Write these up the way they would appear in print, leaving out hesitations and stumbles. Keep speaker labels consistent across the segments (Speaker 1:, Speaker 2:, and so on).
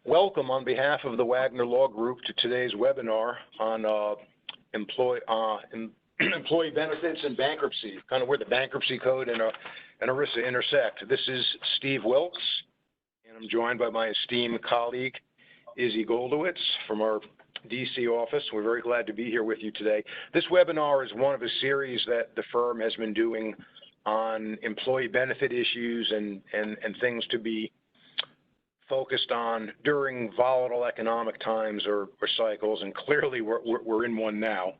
Speaker 1: Welcome on behalf of the WAGNER Law Group to today's webinar on employee benefits and bankruptcy, kind of where the Bankruptcy Code and ERISA intersect. This is Steve Wilkes, and I'm joined by my esteemed colleague, Izzy Goldowitz from our DC office. We're very glad to be here with you today. This webinar is one of a series that the firm has been doing on employee benefit issues and things to be focused on during volatile economic times or cycles, and clearly we're in one now.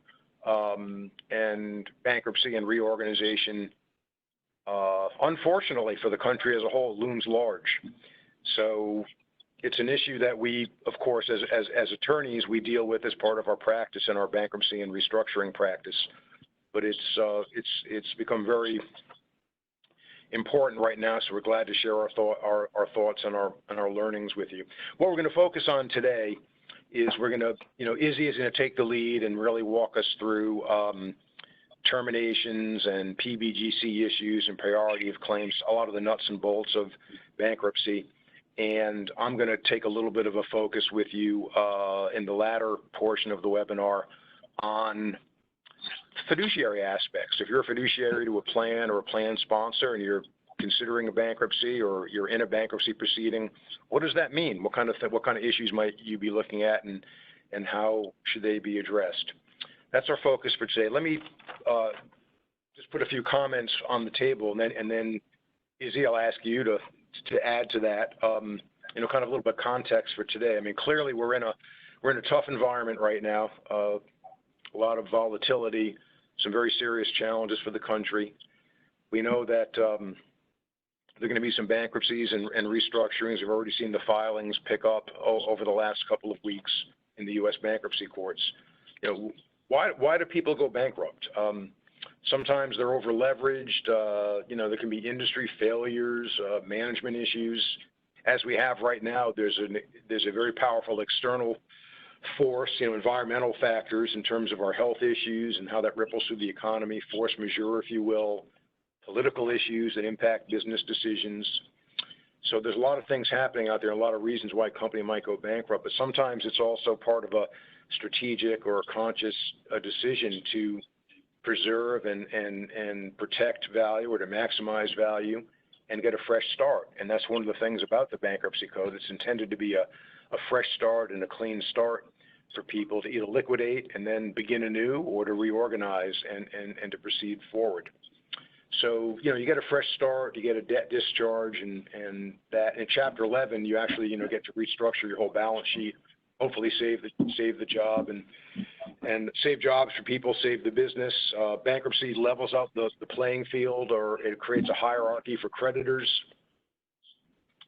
Speaker 1: And bankruptcy and reorganization, unfortunately for the country as a whole, looms large. So it's an issue that we, of course, as attorneys, we deal with as part of our practice and our bankruptcy and restructuring practice. But it's become very important right now, so we're glad to share our thoughts and our learnings with you. What we're going to focus on today is we're going to, Izzy is going to take the lead and really walk us through terminations and PBGC issues and priority of claims, a lot of the nuts and bolts of bankruptcy. And I'm going to take a little bit of a focus with you in the latter portion of the webinar on fiduciary aspects. If you're a fiduciary to a plan or a plan sponsor and you're considering a bankruptcy or you're in a bankruptcy proceeding, what does that mean? What kind of issues might you be looking at, and how should they be addressed? That's our focus for today. Let me just put a few comments on the table, and then Izzy, I'll ask you to add to that. Kind of a little bit of context for today. I mean, clearly we're in a tough environment right now. A lot of volatility, some very serious challenges for the country. We know that there are going to be some bankruptcies and restructurings. We've already seen the filings pick up over the last couple of weeks in the U.S. bankruptcy courts. Why do people go bankrupt? Sometimes they're over leveraged. There can be industry failures, management issues. As we have right now, there's a very powerful external force, environmental factors in terms of our health issues and how that ripples through the economy, force majeure, if you will, political issues that impact business decisions. So there's a lot of things happening out there, a lot of reasons why a company might go bankrupt, but sometimes it's also part of a strategic or a conscious decision to preserve and protect value or to maximize value and get a fresh start. And that's one of the things about the Bankruptcy Code. It's intended to be a fresh start and a clean start for people to either liquidate and then begin anew, or to reorganize and to proceed forward. So, you get a fresh start, you get a debt discharge, and that in Chapter 11, you actually, get to restructure your whole balance sheet, hopefully save the job and save jobs for people, save the business. Bankruptcy levels out the playing field, or it creates a hierarchy for creditors.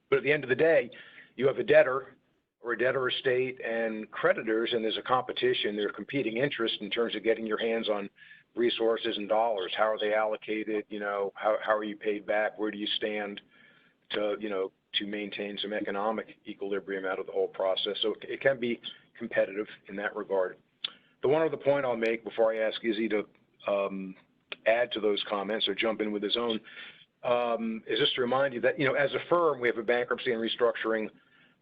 Speaker 1: But at the end of the day, you have a debtor or a debtor estate and creditors, and there's a competition. There are competing interests in terms of getting your hands on resources and dollars. How are they allocated? How are you paid back? Where do you stand to maintain some economic equilibrium out of the whole process? So it can be competitive in that regard. The one other point I'll make before I ask Izzy to add to those comments or jump in with his own is just to remind you that, as a firm, we have a bankruptcy and restructuring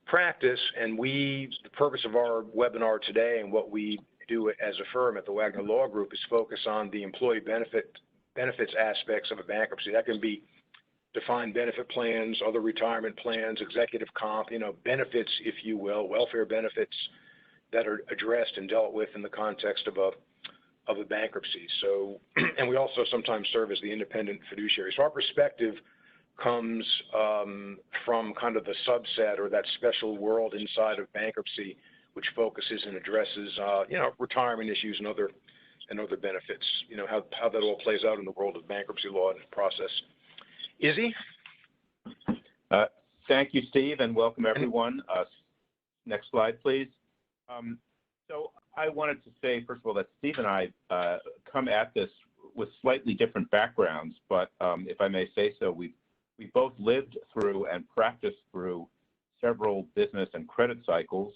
Speaker 1: practice, and the purpose of our webinar today and what we do as a firm at the WAGNER Law Group is focus on the employee benefits aspects of a bankruptcy. That can be defined benefit plans, other retirement plans, executive comp, benefits, if you will, welfare benefits that are addressed and dealt with in the context of a bankruptcy. So, and we also sometimes serve as the independent fiduciary. So our perspective comes from kind of the subset or that special world inside of bankruptcy, which focuses and addresses, retirement issues and other benefits. How that all plays out in the world of bankruptcy law and process. Izzy?
Speaker 2: Thank you, Steve, and welcome everyone. Next slide, please. So I wanted to say, first of all, that Steve and I come at this with slightly different backgrounds, but if I may say so, we both lived through and practiced through several business and credit cycles,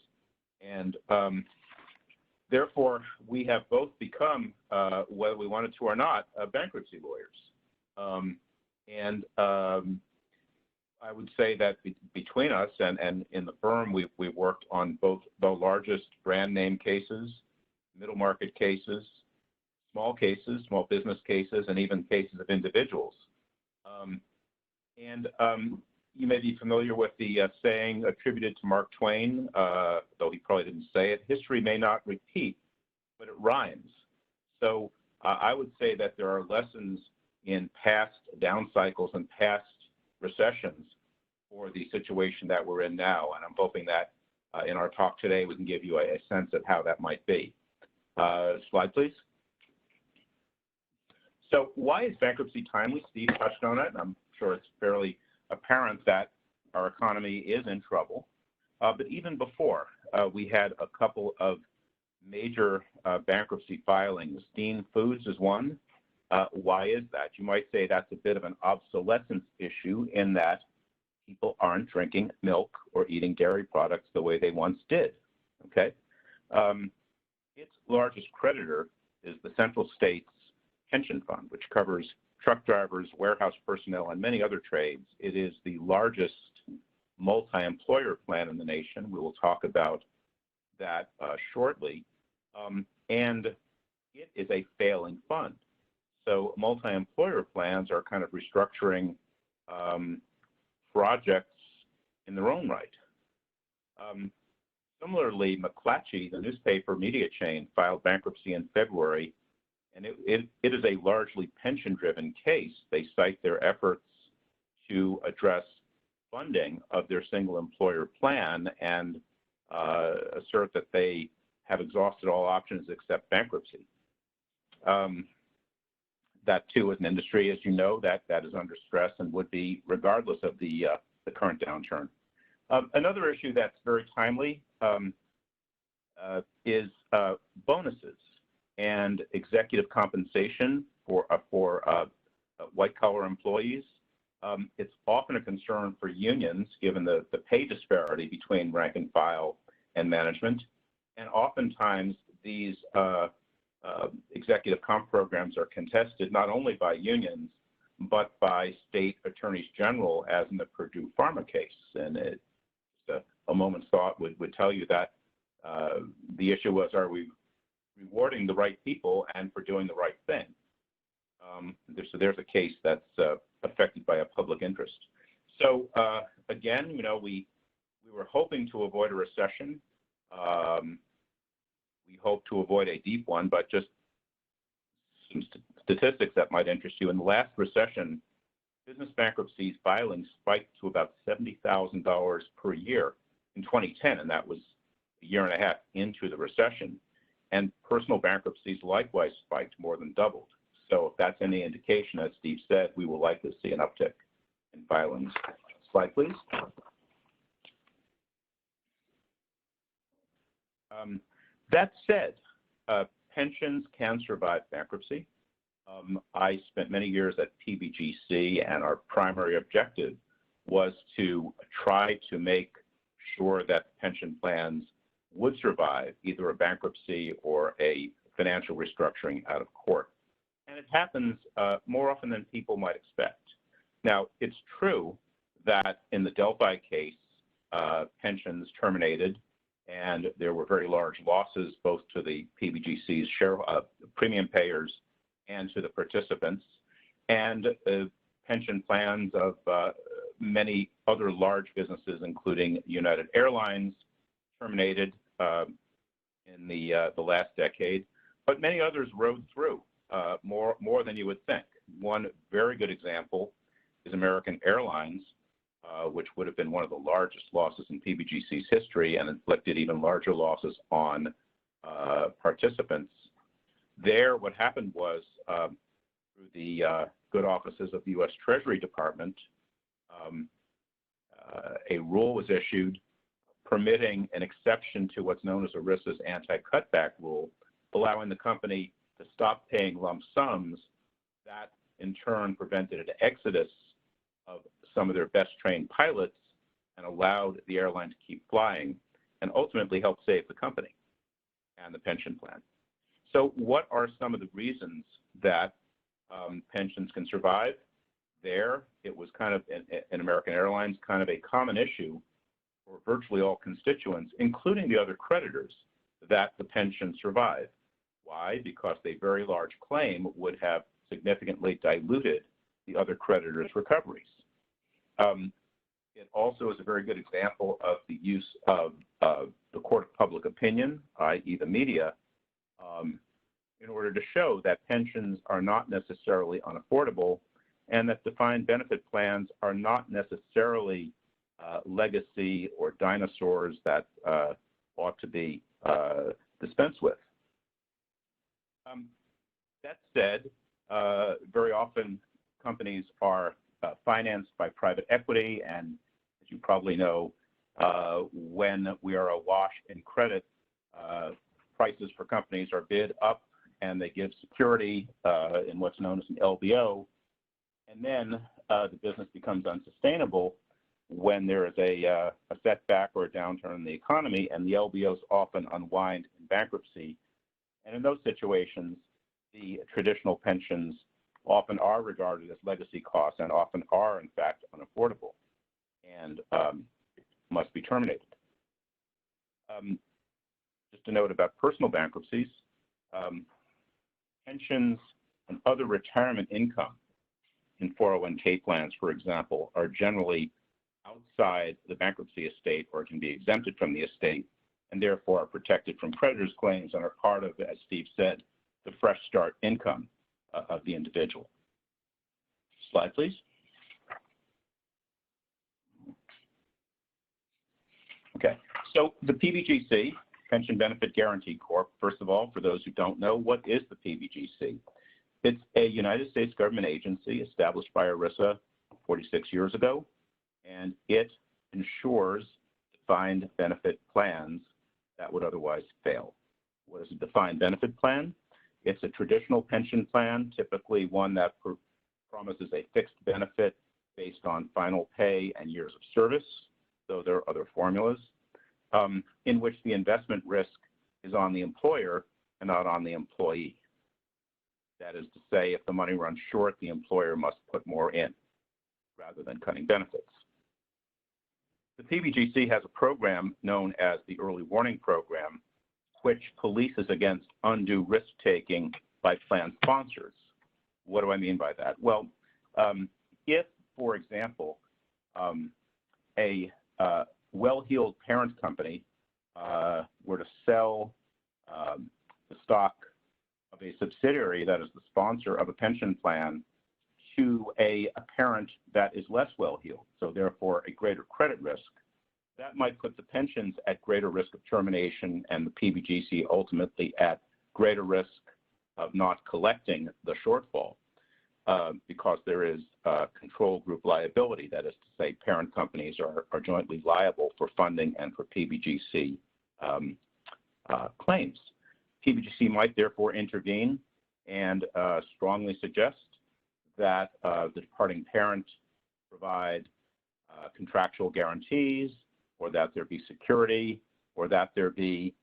Speaker 2: and therefore we have both become, whether we wanted to or not, bankruptcy lawyers. I would say that between us and in the firm, we've worked on both the largest brand name cases, middle market cases, small business cases, and even cases of individuals. You may be familiar with the saying attributed to Mark Twain, though he probably didn't say it, history may not repeat, but it rhymes. So I would say that there are lessons in past down cycles and past recessions for the situation that we're in now. And I'm hoping that in our talk today, we can give you a sense of how that might be. Slide, please. So why is bankruptcy timely? Steve touched on it, and I'm sure it's fairly apparent that our economy is in trouble. But even before, we had a couple of major bankruptcy filings. Dean Foods is one. Why is that? You might say that's a bit of an obsolescence issue in that people aren't drinking milk or eating dairy products the way they once did, okay? Its largest creditor is the Central States Pension Fund, which covers truck drivers, warehouse personnel, and many other trades. It is the largest multi-employer plan in the nation. We will talk about that shortly. And it is a failing fund. So multi-employer plans are kind of restructuring projects in their own right. Similarly, McClatchy, the newspaper media chain, filed bankruptcy in February, and it is a largely pension-driven case. They cite their efforts to address funding of their single employer plan and assert that they have exhausted all options except bankruptcy. That too is an industry, as you know, that is under stress and would be regardless of the current downturn. Another issue that's very timely is bonuses and executive compensation for white-collar employees. It's often a concern for unions given the pay disparity between rank and file and management. And oftentimes these executive comp programs are contested not only by unions, but by state attorneys general, as in the Purdue Pharma case. And a moment's thought would tell you that the issue was, are we rewarding the right people and for doing the right thing? So there's a case that's affected by a public interest. So again, you know, we were hoping to avoid a recession. We hope to avoid a deep one, but just some statistics that might interest you. In the last recession, business bankruptcies filings spiked to about $70,000 per year in 2010, and that was a year and a half into the recession. And personal bankruptcies likewise spiked, more than doubled. So if that's any indication, as Steve said, we will likely see an uptick in filings. Slide, please. That said, pensions can survive bankruptcy. I spent many years at PBGC, and our primary objective was to try to make sure that pension plans would survive either a bankruptcy or a financial restructuring out of court. And it happens more often than people might expect. Now, it's true that in the Delphi case, pensions terminated, and there were very large losses both to the PBGC's share premium payers and to the participants. And pension plans of many other large businesses, including United Airlines, terminated in the last decade. But many others rode through, more than you would think. One very good example is American Airlines, which would have been one of the largest losses in PBGC's history and inflicted even larger losses on participants. There, what happened was, through the good offices of the U.S. Treasury Department, a rule was issued permitting an exception to what's known as ERISA's anti-cutback rule, allowing the company to stop paying lump sums. That, in turn, prevented an exodus of some of their best trained pilots and allowed the airline to keep flying and ultimately helped save the company and the pension plan. So what are some of the reasons that pensions can survive? There, it was kind of, in American Airlines, kind of a common issue for virtually all constituents, including the other creditors, that the pension survive. Why? Because a very large claim would have significantly diluted the other creditors' recoveries. It also is a very good example of the use of the court of public opinion, i.e. the media, in order to show that pensions are not necessarily unaffordable and that defined benefit plans are not necessarily legacy or dinosaurs that ought to be dispensed with. That said, very often companies are financed by private equity, and as you probably know, when we are awash in credit, prices for companies are bid up and they give security in what's known as an LBO, and then the business becomes unsustainable when there is a setback or a downturn in the economy, and the LBOs often unwind in bankruptcy. And in those situations, the traditional pensions often are regarded as legacy costs and often are, in fact, unaffordable and must be terminated. Just a note about personal bankruptcies, pensions and other retirement income in 401k plans, for example, are generally outside the bankruptcy estate or can be exempted from the estate and therefore are protected from creditors' claims and are part of, as Steve said, the fresh start income of the individual. Slide, please. Okay, so the PBGC, Pension Benefit Guaranty Corp., first of all, for those who don't know, what is the PBGC? It's a United States government agency established by ERISA 46 years ago, and it ensures defined benefit plans that would otherwise fail. What is a defined benefit plan? It's a traditional pension plan, typically one that promises a fixed benefit based on final pay and years of service, though there are other formulas, in which the investment risk is on the employer and not on the employee. That is to say, if the money runs short, the employer must put more in rather than cutting benefits. The PBGC has a program known as the Early Warning Program, which polices against undue risk-taking by plan sponsors. What do I mean by that? Well, if, for example, a well-heeled parent company were to sell the stock of a subsidiary that is the sponsor of a pension plan to a parent that is less well-heeled, so therefore a greater credit risk, that might put the pensions at greater risk of termination and the PBGC ultimately at greater risk of not collecting the shortfall because there is control group liability. That is to say, parent companies are jointly liable for funding and for PBGC claims. PBGC might therefore intervene and strongly suggest that the departing parent provide contractual guarantees, or that there be security, or that there be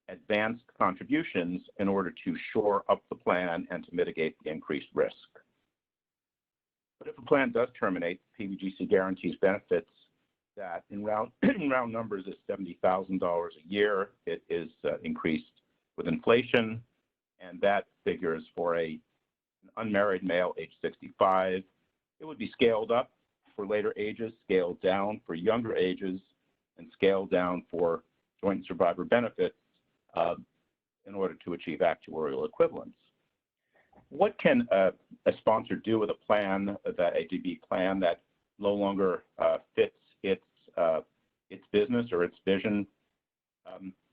Speaker 2: advanced contributions in order to shore up the plan and to mitigate the increased risk. But if a plan does terminate, PBGC guarantees benefits that in round numbers is $70,000 a year. It is increased with inflation, and that figures for an unmarried male age 65. It would be scaled up for later ages, scaled down for younger ages, and scaled down for joint survivor benefits in order to achieve actuarial equivalence. What can a sponsor do with a plan, that a DB plan that no longer fits its business or its vision?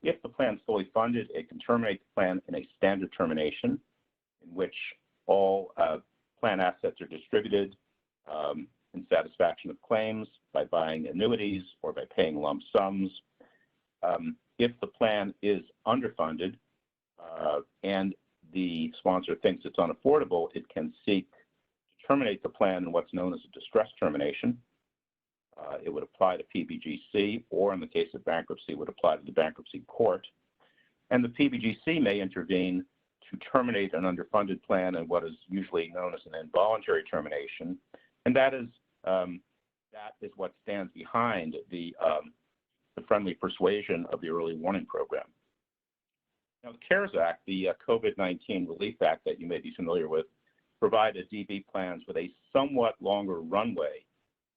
Speaker 2: If the plan is fully funded, it can terminate the plan in a standard termination in which all plan assets are distributed in satisfaction of claims by buying annuities or by paying lump sums. If the plan is underfunded and the sponsor thinks it's unaffordable, it can seek to terminate the plan in what's known as a distress termination. It would apply to PBGC, or in the case of bankruptcy, would apply to the bankruptcy court. And the PBGC may intervene to terminate an underfunded plan and what is usually known as an involuntary termination, and that is what stands behind the friendly persuasion of the early warning program. Now, the CARES Act, the COVID-19 Relief Act that you may be familiar with, provided DB plans with a somewhat longer runway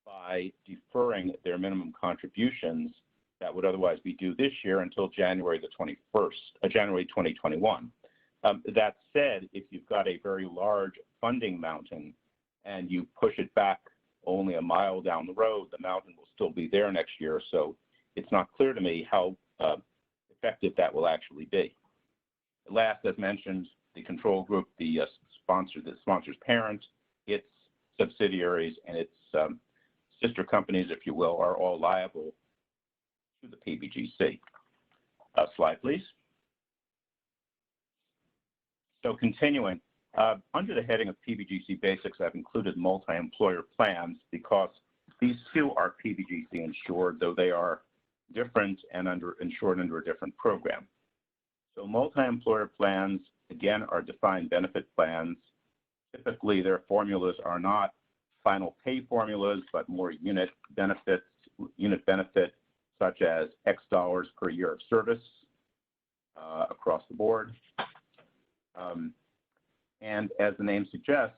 Speaker 2: by deferring their minimum contributions that would otherwise be due this year until January 2021. That said, if you've got a very large funding mountain and you push it back only a mile down the road, the mountain will still be there next year. So it's not clear to me how effective that will actually be. Last, as mentioned, the control group, the sponsor's parent, its subsidiaries, and its sister companies, if you will, are all liable to the PBGC. Slide, please. So continuing, under the heading of PBGC Basics, I've included multi-employer plans because these two are PBGC insured, though they are different and insured under a different program. So multi-employer plans, again, are defined benefit plans. Typically, their formulas are not final pay formulas, but more unit benefit, such as X dollars per year of service across the board. And as the name suggests,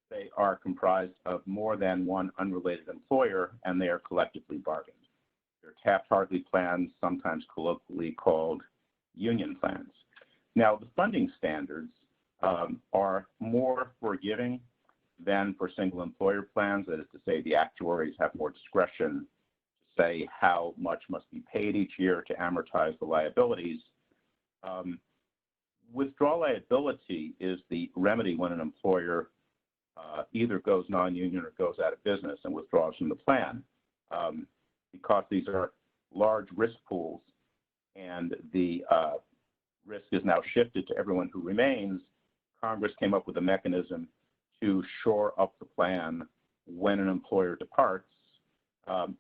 Speaker 2: they are comprised of more than one unrelated employer, and they are collectively bargained. They're Taft-Hartley plans, sometimes colloquially called union plans. Now, the funding standards are more forgiving than for single employer plans. That is to say, the actuaries have more discretion to say how much must be paid each year to amortize the liabilities. Withdrawal liability is the remedy when an employer either goes non-union or goes out of business and withdraws from the plan. Because these are large risk pools and the risk is now shifted to everyone who remains, Congress came up with a mechanism to shore up the plan when an employer departs,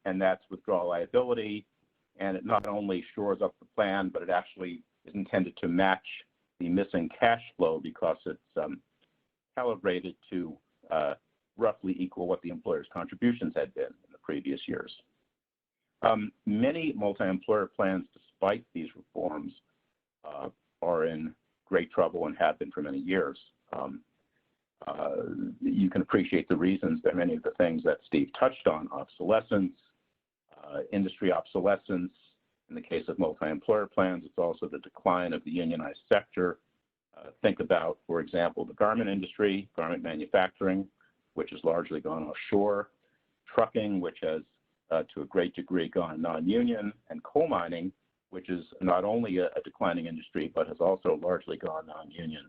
Speaker 2: and that's withdrawal liability. And it not only shores up the plan, but it actually is intended to match the missing cash flow because it's calibrated to roughly equal what the employer's contributions had been in the previous years. Many multi-employer plans, despite these reforms, are in great trouble and have been for many years. You can appreciate the reasons that many of the things that Steve touched on, obsolescence, industry obsolescence. In the case of multi-employer plans, it's also the decline of the unionized sector. Think about, for example, the garment industry, garment manufacturing, which has largely gone offshore, trucking, which has to a great degree gone non-union, and coal mining, which is not only a declining industry, but has also largely gone non-union.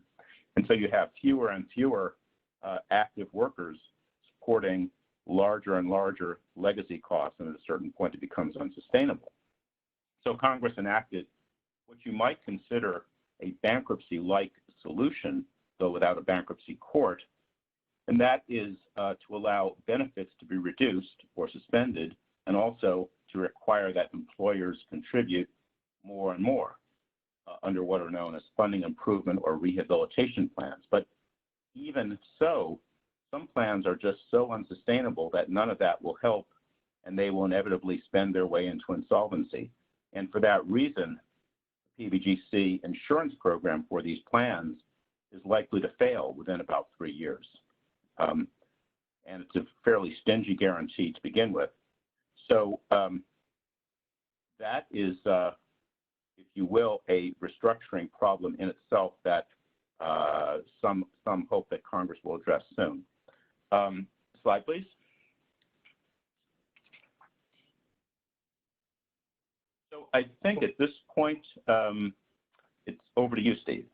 Speaker 2: And so you have fewer and fewer active workers supporting larger and larger legacy costs, and at a certain point it becomes unsustainable. So Congress enacted what you might consider a bankruptcy-like solution, though without a bankruptcy court, and that is to allow benefits to be reduced or suspended, and also to require that employers contribute more and more under what are known as funding improvement or rehabilitation plans. But even so, some plans are just so unsustainable that none of that will help, and they will inevitably spend their way into insolvency. And for that reason, the PBGC insurance program for these plans is likely to fail within about 3 years. And it's a fairly stingy guarantee to begin with. So that is, if you will, a restructuring problem in itself that some hope that Congress will address soon. Slide, please. So I think at this point, it's over to you, Steve.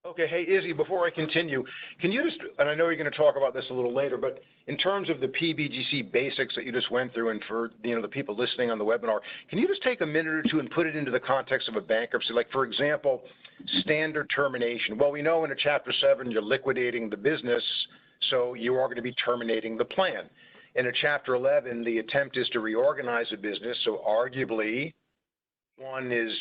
Speaker 1: Okay. Hey, Izzy, before I continue, can you just, and I know you're going to talk about this a little later, but in terms of the PBGC basics that you just went through, and for the people listening on the webinar, can you just take a minute or two and put it into the context of a bankruptcy? Like, for example, standard termination. Well, we know in a Chapter 7 you're liquidating the business, so you are going to be terminating the plan. In a Chapter 11, the attempt is to reorganize a business, so arguably one is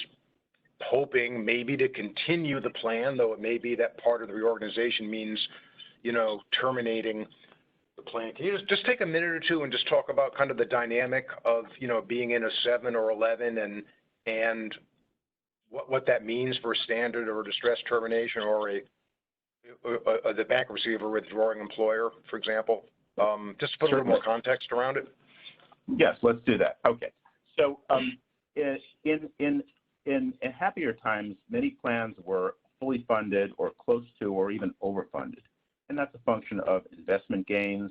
Speaker 1: hoping maybe to continue the plan, though it may be that part of the reorganization means, terminating the plan. Can you just take a minute or two and just talk about kind of the dynamic of, being in a 7 or 11 and what that means for a standard or distress termination or the bankruptcy of a withdrawing employer, for example? Just put a little more context around it.
Speaker 2: Yes, let's do that. Okay. So in happier times, many plans were fully funded or close to or even overfunded. And that's a function of investment gains.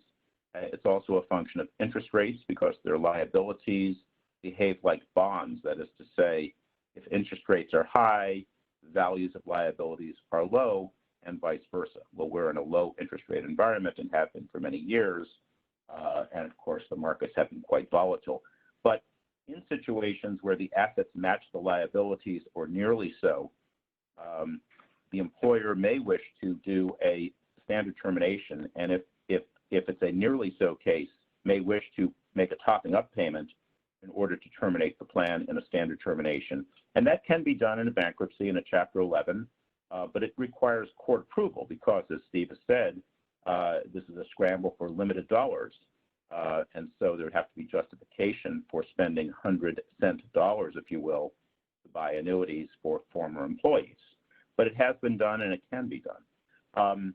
Speaker 2: It's also a function of interest rates because their liabilities behave like bonds. That is to say, if interest rates are high, values of liabilities are low, and vice versa. Well, we're in a low interest rate environment and have been for many years. And of course, the markets have been quite volatile. But in situations where the assets match the liabilities or nearly so, the employer may wish to do a standard termination, and if it's a nearly so case, may wish to make a topping up payment in order to terminate the plan in a standard termination. And that can be done in a bankruptcy in a Chapter 11, but it requires court approval because, as Steve has said, this is a scramble for limited dollars. And so there would have to be justification for spending 100-cent dollars, if you will, to buy annuities for former employees. But it has been done and it can be done.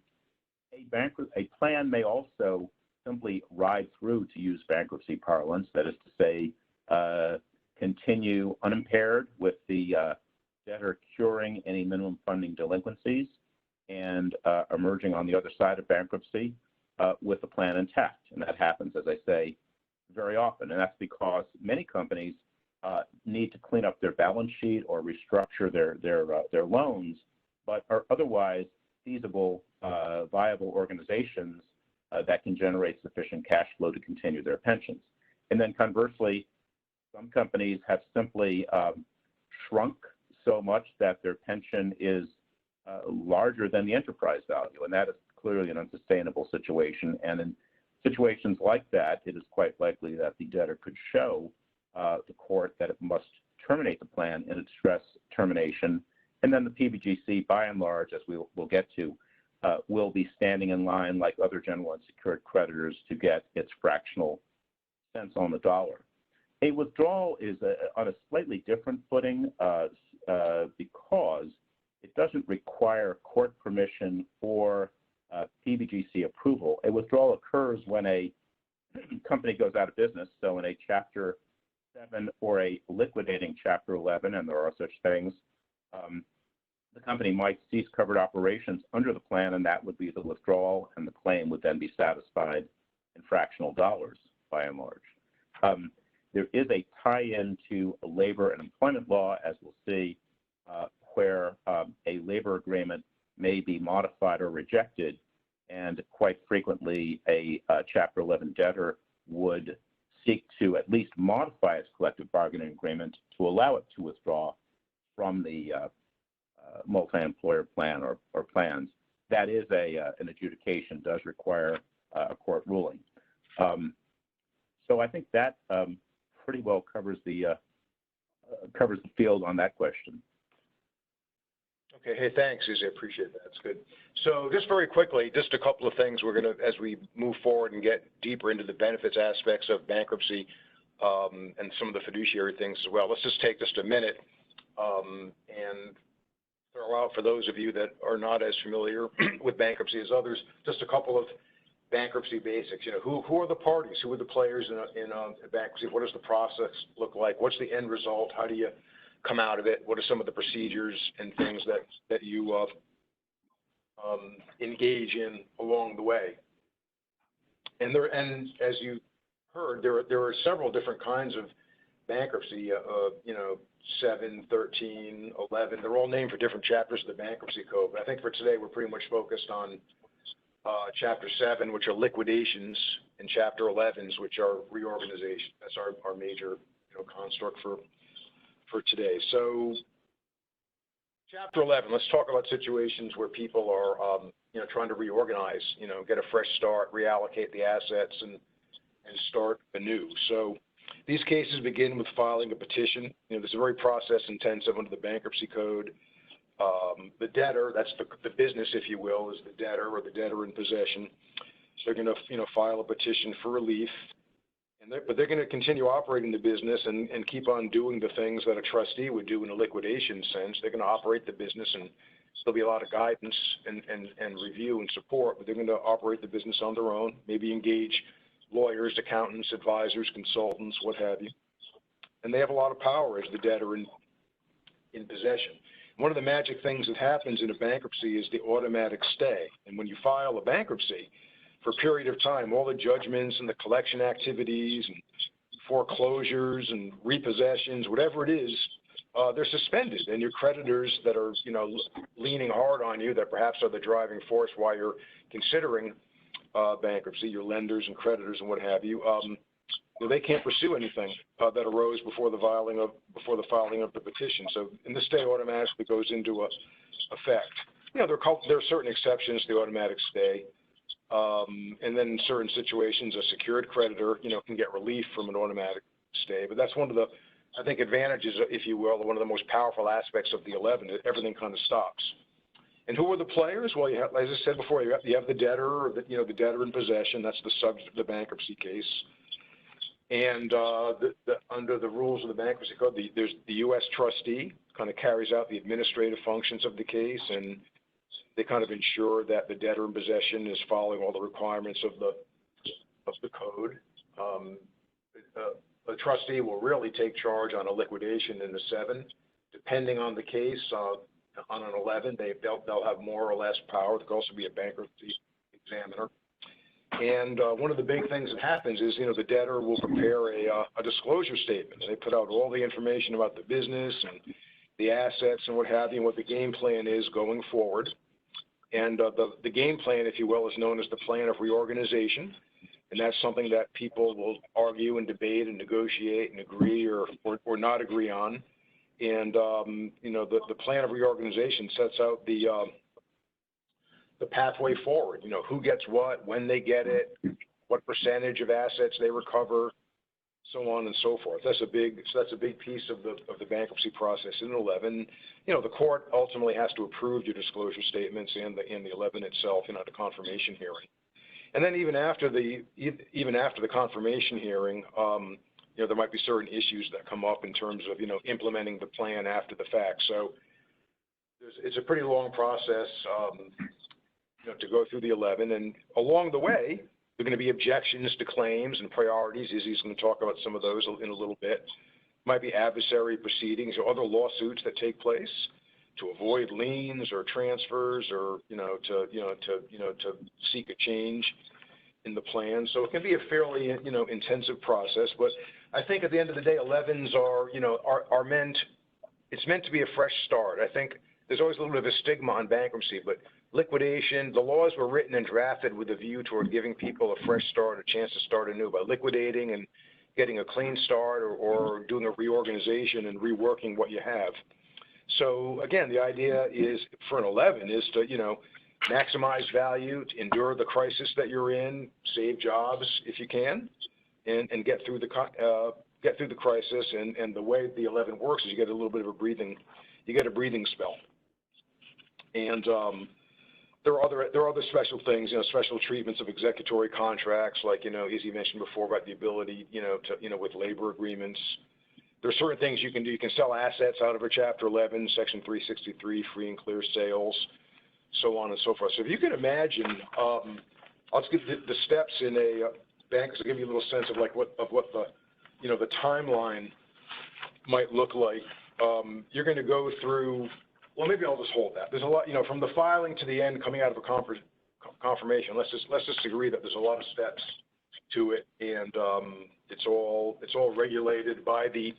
Speaker 2: A plan may also simply ride through, to use bankruptcy parlance, that is to say, continue unimpaired with the debtor curing any minimum funding delinquencies and emerging on the other side of bankruptcy with the plan intact. And that happens, as I say, very often. And that's because many companies need to clean up their balance sheet or restructure their loans, but are otherwise feasible, viable organizations that can generate sufficient cash flow to continue their pensions. And then conversely, some companies have simply shrunk so much that their pension is larger than the enterprise value, and that is clearly an unsustainable situation. And in situations like that, it is quite likely that the debtor could show the court that it must terminate the plan in a distress termination. And then the PBGC, by and large, as we'll get to, will be standing in line like other general unsecured creditors to get its fractional cents on the dollar. A withdrawal is on a slightly different footing because it doesn't require court permission or PBGC approval. A withdrawal occurs when a company goes out of business, so in a Chapter 7 or a liquidating Chapter 11, and there are such things, the company might cease covered operations under the plan, and that would be the withdrawal, and the claim would then be satisfied in fractional dollars, by and large. There is a tie-in to labor and employment law, as we'll see, where a labor agreement may be modified or rejected, and quite frequently a Chapter 11 debtor would seek to at least modify its collective bargaining agreement to allow it to withdraw from the multi-employer plan or plans. That is an adjudication, does require a court ruling. So I think that pretty well covers the field on that question.
Speaker 1: Okay. Hey, thanks, Izzy. I appreciate that. That's good. So just very quickly, just a couple of things we're going to, as we move forward and get deeper into the benefits aspects of bankruptcy and some of the fiduciary things as well. Let's just take just a minute and throw out, for those of you that are not as familiar with bankruptcy as others, just a couple of bankruptcy basics. Who are the parties? Who are the players in bankruptcy? What does the process look like? What's the end result? How do you come out of it? What are some of the procedures and things that you engage in along the way? And as you heard, there are several different kinds of bankruptcy. 7, 13, 11. They're all named for different chapters of the Bankruptcy Code. But I think for today we're pretty much focused on Chapter 7, which are liquidations, and Chapter 11s, which are reorganization. That's our major construct for today. So Chapter 11, let's talk about situations where people are trying to reorganize, get a fresh start, reallocate the assets, and start anew. So These cases begin with filing a petition. This is very process intensive under the Bankruptcy Code. The debtor, that's the business, if you will, is the debtor or the debtor in possession. So they're going to, file a petition for relief, but they're going to continue operating the business and keep on doing the things that a trustee would do in a liquidation sense. They're going to operate the business, and there'll be a lot of guidance and review and support, but they're going to operate the business on their own, maybe engage lawyers, accountants, advisors, consultants, what have you. And they have a lot of power as the debtor in possession. One of the magic things that happens in a bankruptcy is the automatic stay. And when you file a bankruptcy, for a period of time, all the judgments and the collection activities and foreclosures and repossessions, whatever it is, they're suspended. And your creditors that are, leaning hard on you, that perhaps are the driving force while you're considering bankruptcy, your lenders and creditors and what have you, they can't pursue anything that arose before the filing of the petition. So, and the stay automatically goes into effect. There are certain exceptions to the automatic stay, and then in certain situations, a secured creditor, can get relief from an automatic stay. But that's one of the, I think, advantages, if you will, one of the most powerful aspects of the 11. That everything kind of stops. And who are the players? Well, you have, as I said before, you have the debtor, or the debtor in possession. That's the subject of the bankruptcy case. And under the rules of the Bankruptcy Code, there's the U.S. trustee kind of carries out the administrative functions of the case, and they kind of ensure that the debtor in possession is following all the requirements of the code. A trustee will really take charge on a liquidation in the 7, depending on the case. On an 11, they'll have more or less power. There could also be a bankruptcy examiner. And one of the big things that happens is, the debtor will prepare a disclosure statement. They put out all the information about the business and the assets and what have you, and what the game plan is going forward. And the game plan, if you will, is known as the plan of reorganization. And that's something that people will argue and debate and negotiate and agree or not agree on. And, the plan of reorganization sets out the pathway forward, who gets what, when they get it, what percentage of assets they recover, so on and so forth. That's a big piece of the bankruptcy process in 11. The court ultimately has to approve your disclosure statements and the 11 itself, the confirmation hearing. And then even after the confirmation hearing, there might be certain issues that come up in terms of, implementing the plan after the fact. So it's a pretty long process, to go through the 11. And along the way, there are going to be objections to claims and priorities. Izzy's going to talk about some of those in a little bit. Might be adversary proceedings or other lawsuits that take place to avoid liens or transfers or, to seek a change in the plan. So it can be a fairly, intensive process. But I think at the end of the day, 11s are meant, it's meant to be a fresh start. I think there's always a little bit of a stigma on bankruptcy, but liquidation, the laws were written and drafted with a view toward giving people a fresh start, a chance to start anew by liquidating and getting a clean start or doing a reorganization and reworking what you have. So again, the idea is for an 11 is to, maximize value, to endure the crisis that you're in, save jobs if you can, and get through the crisis. And the way the 11 works is you get a little bit of a breathing spell. And there are other special things, special treatments of executory contracts, like, Izzy mentioned before about the ability, to, with labor agreements. There are certain things you can do. You can sell assets out of a Chapter 11, Section 363, free and clear sales, so on and so forth. So if you can imagine, I'll just give the steps in a bank to give you a little sense of what the, the timeline might look like. You're going to go through. Well, maybe I'll just hold that. There's a lot, from the filing to the end, coming out of confirmation. Let's just agree that there's a lot of steps to it, and it's all regulated by the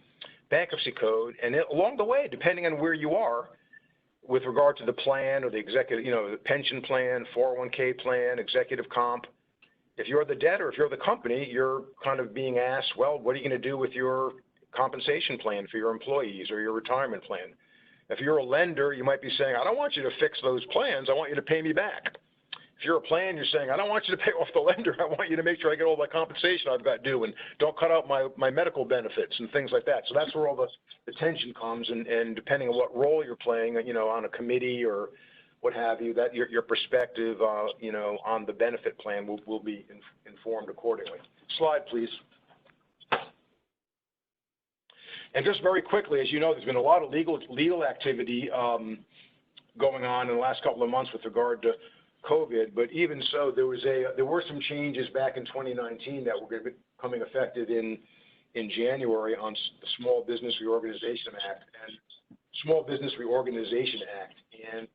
Speaker 1: Bankruptcy Code. And along the way, depending on where you are, with regard to the plan or the executive, the pension plan, 401k plan, executive comp, if you're the debtor, if you're the company, you're kind of being asked, well, what are you going to do with your compensation plan for your employees or your retirement plan? If you're a lender, you might be saying, I don't want you to fix those plans. I want you to pay me back. If you're a plan, you're saying, I don't want you to pay off the lender. I want you to make sure I get all my compensation I've got due, and don't cut out my medical benefits and things like that. So that's where all the tension comes, and depending on what role you're playing, on a committee or what have you, that your perspective, on the benefit plan will be informed accordingly. Slide, please. And just very quickly, as you know, there's been a lot of legal activity going on in the last couple of months with regard to COVID, but even so, there were some changes back in 2019 that were going to be becoming effective in January on the Small Business Reorganization Act and Small Business Reorganization Act, and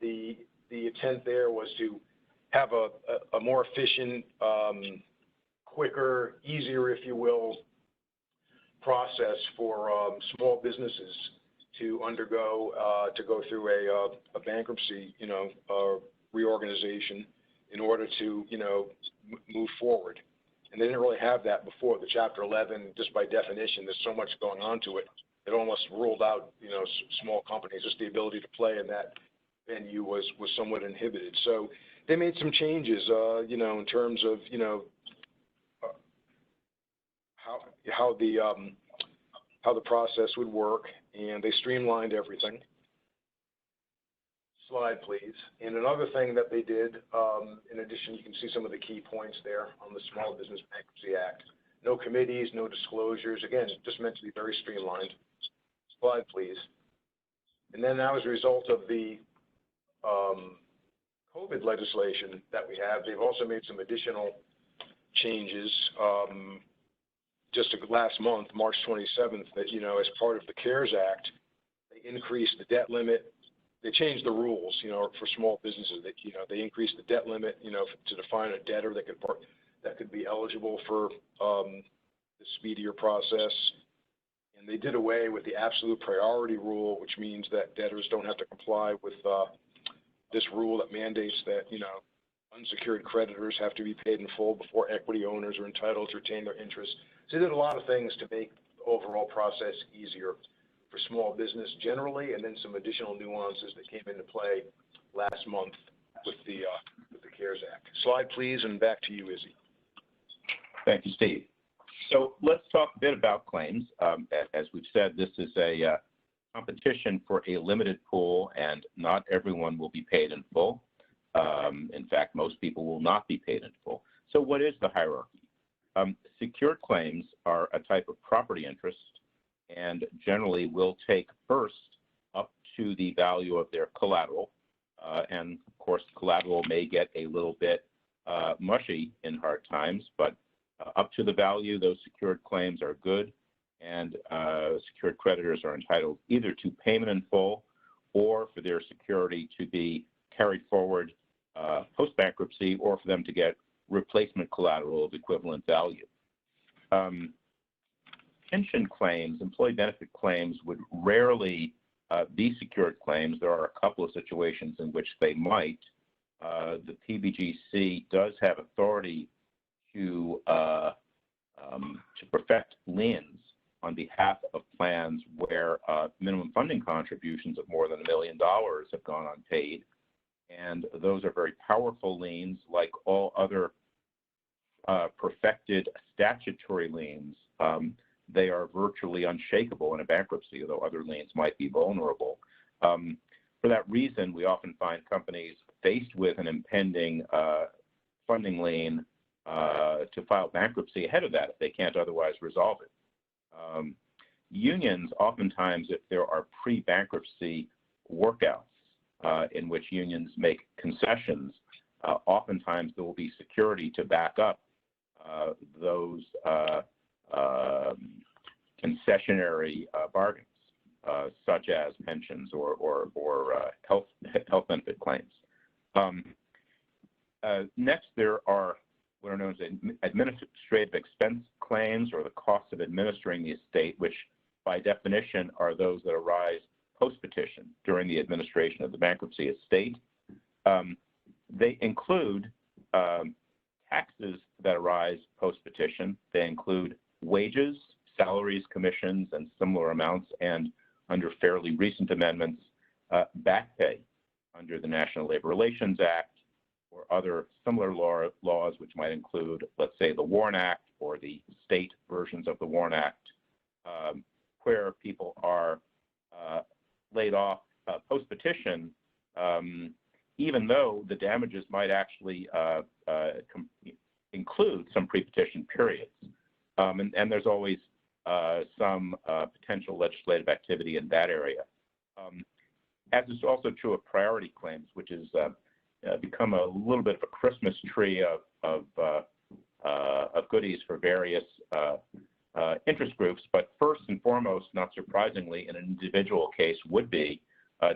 Speaker 1: the intent there was to have a more efficient, quicker, easier, if you will, process for small businesses to undergo to go through a bankruptcy, reorganization in order to, move forward. And they didn't really have that before. The Chapter 11, just by definition, there's so much going on to it. It almost ruled out, small companies. Just the ability to play in that venue was somewhat inhibited. So they made some changes, in terms of, how the process would work, and they streamlined everything. Slide, please. And another thing that they did, in addition, you can see some of the key points there on the Small Business Bankruptcy Act. No committees, no disclosures. Again, just meant to be very streamlined. Slide, please. And then now, as a result of the COVID legislation that we have, they've also made some additional changes. Just last month, March 27th, that, as part of the CARES Act, they increased the debt limit. They changed the rules, for small businesses. That, they increased the debt limit, to define a debtor that could be eligible for the speedier process. And they did away with the absolute priority rule, which means that debtors don't have to comply with this rule that mandates that, unsecured creditors have to be paid in full before equity owners are entitled to retain their interest. So they did a lot of things to make the overall process easier for small business generally, and then some additional nuances that came into play last month with the CARES Act. Slide, please, and back to you, Izzy.
Speaker 2: Thank you, Steve. So let's talk a bit about claims. As we've said, this is a competition for a limited pool, and not everyone will be paid in full. In fact, most people will not be paid in full. So what is the hierarchy? Secured claims are a type of property interest and generally will take first up to the value of their collateral. And of course, collateral may get a little bit mushy in hard times, but up to the value, those secured claims are good, and secured creditors are entitled either to payment in full or for their security to be carried forward post-bankruptcy, or for them to get replacement collateral of equivalent value. Pension claims, employee benefit claims, would rarely be secured claims. There are a couple of situations in which they might. The PBGC does have authority to perfect liens on behalf of plans where minimum funding contributions of more than $1 million have gone unpaid. And those are very powerful liens, like all other perfected statutory liens. They are virtually unshakable in a bankruptcy, although other liens might be vulnerable. For that reason, we often find companies faced with an impending funding lien to file bankruptcy ahead of that if they can't otherwise resolve it. Unions, oftentimes, if there are pre-bankruptcy workouts in which unions make concessions, oftentimes there will be security to back up those concessionary bargains, such as pensions or health benefit claims. Next, there are what are known as administrative expense claims, or the cost of administering the estate, which by definition are those that arise post-petition during the administration of the bankruptcy estate. They include taxes that arise post-petition. They include wages, salaries, commissions, and similar amounts, and under fairly recent amendments, back pay under the National Labor Relations Act or other similar laws, which might include, let's say, the WARN Act or the state versions of the WARN Act, where people are laid off post-petition, even though the damages might actually include some pre-petition periods. And there's always some potential legislative activity in that area. As is also true of priority claims, which has become a little bit of a Christmas tree of goodies for various interest groups. But first and foremost, not surprisingly, in an individual case would be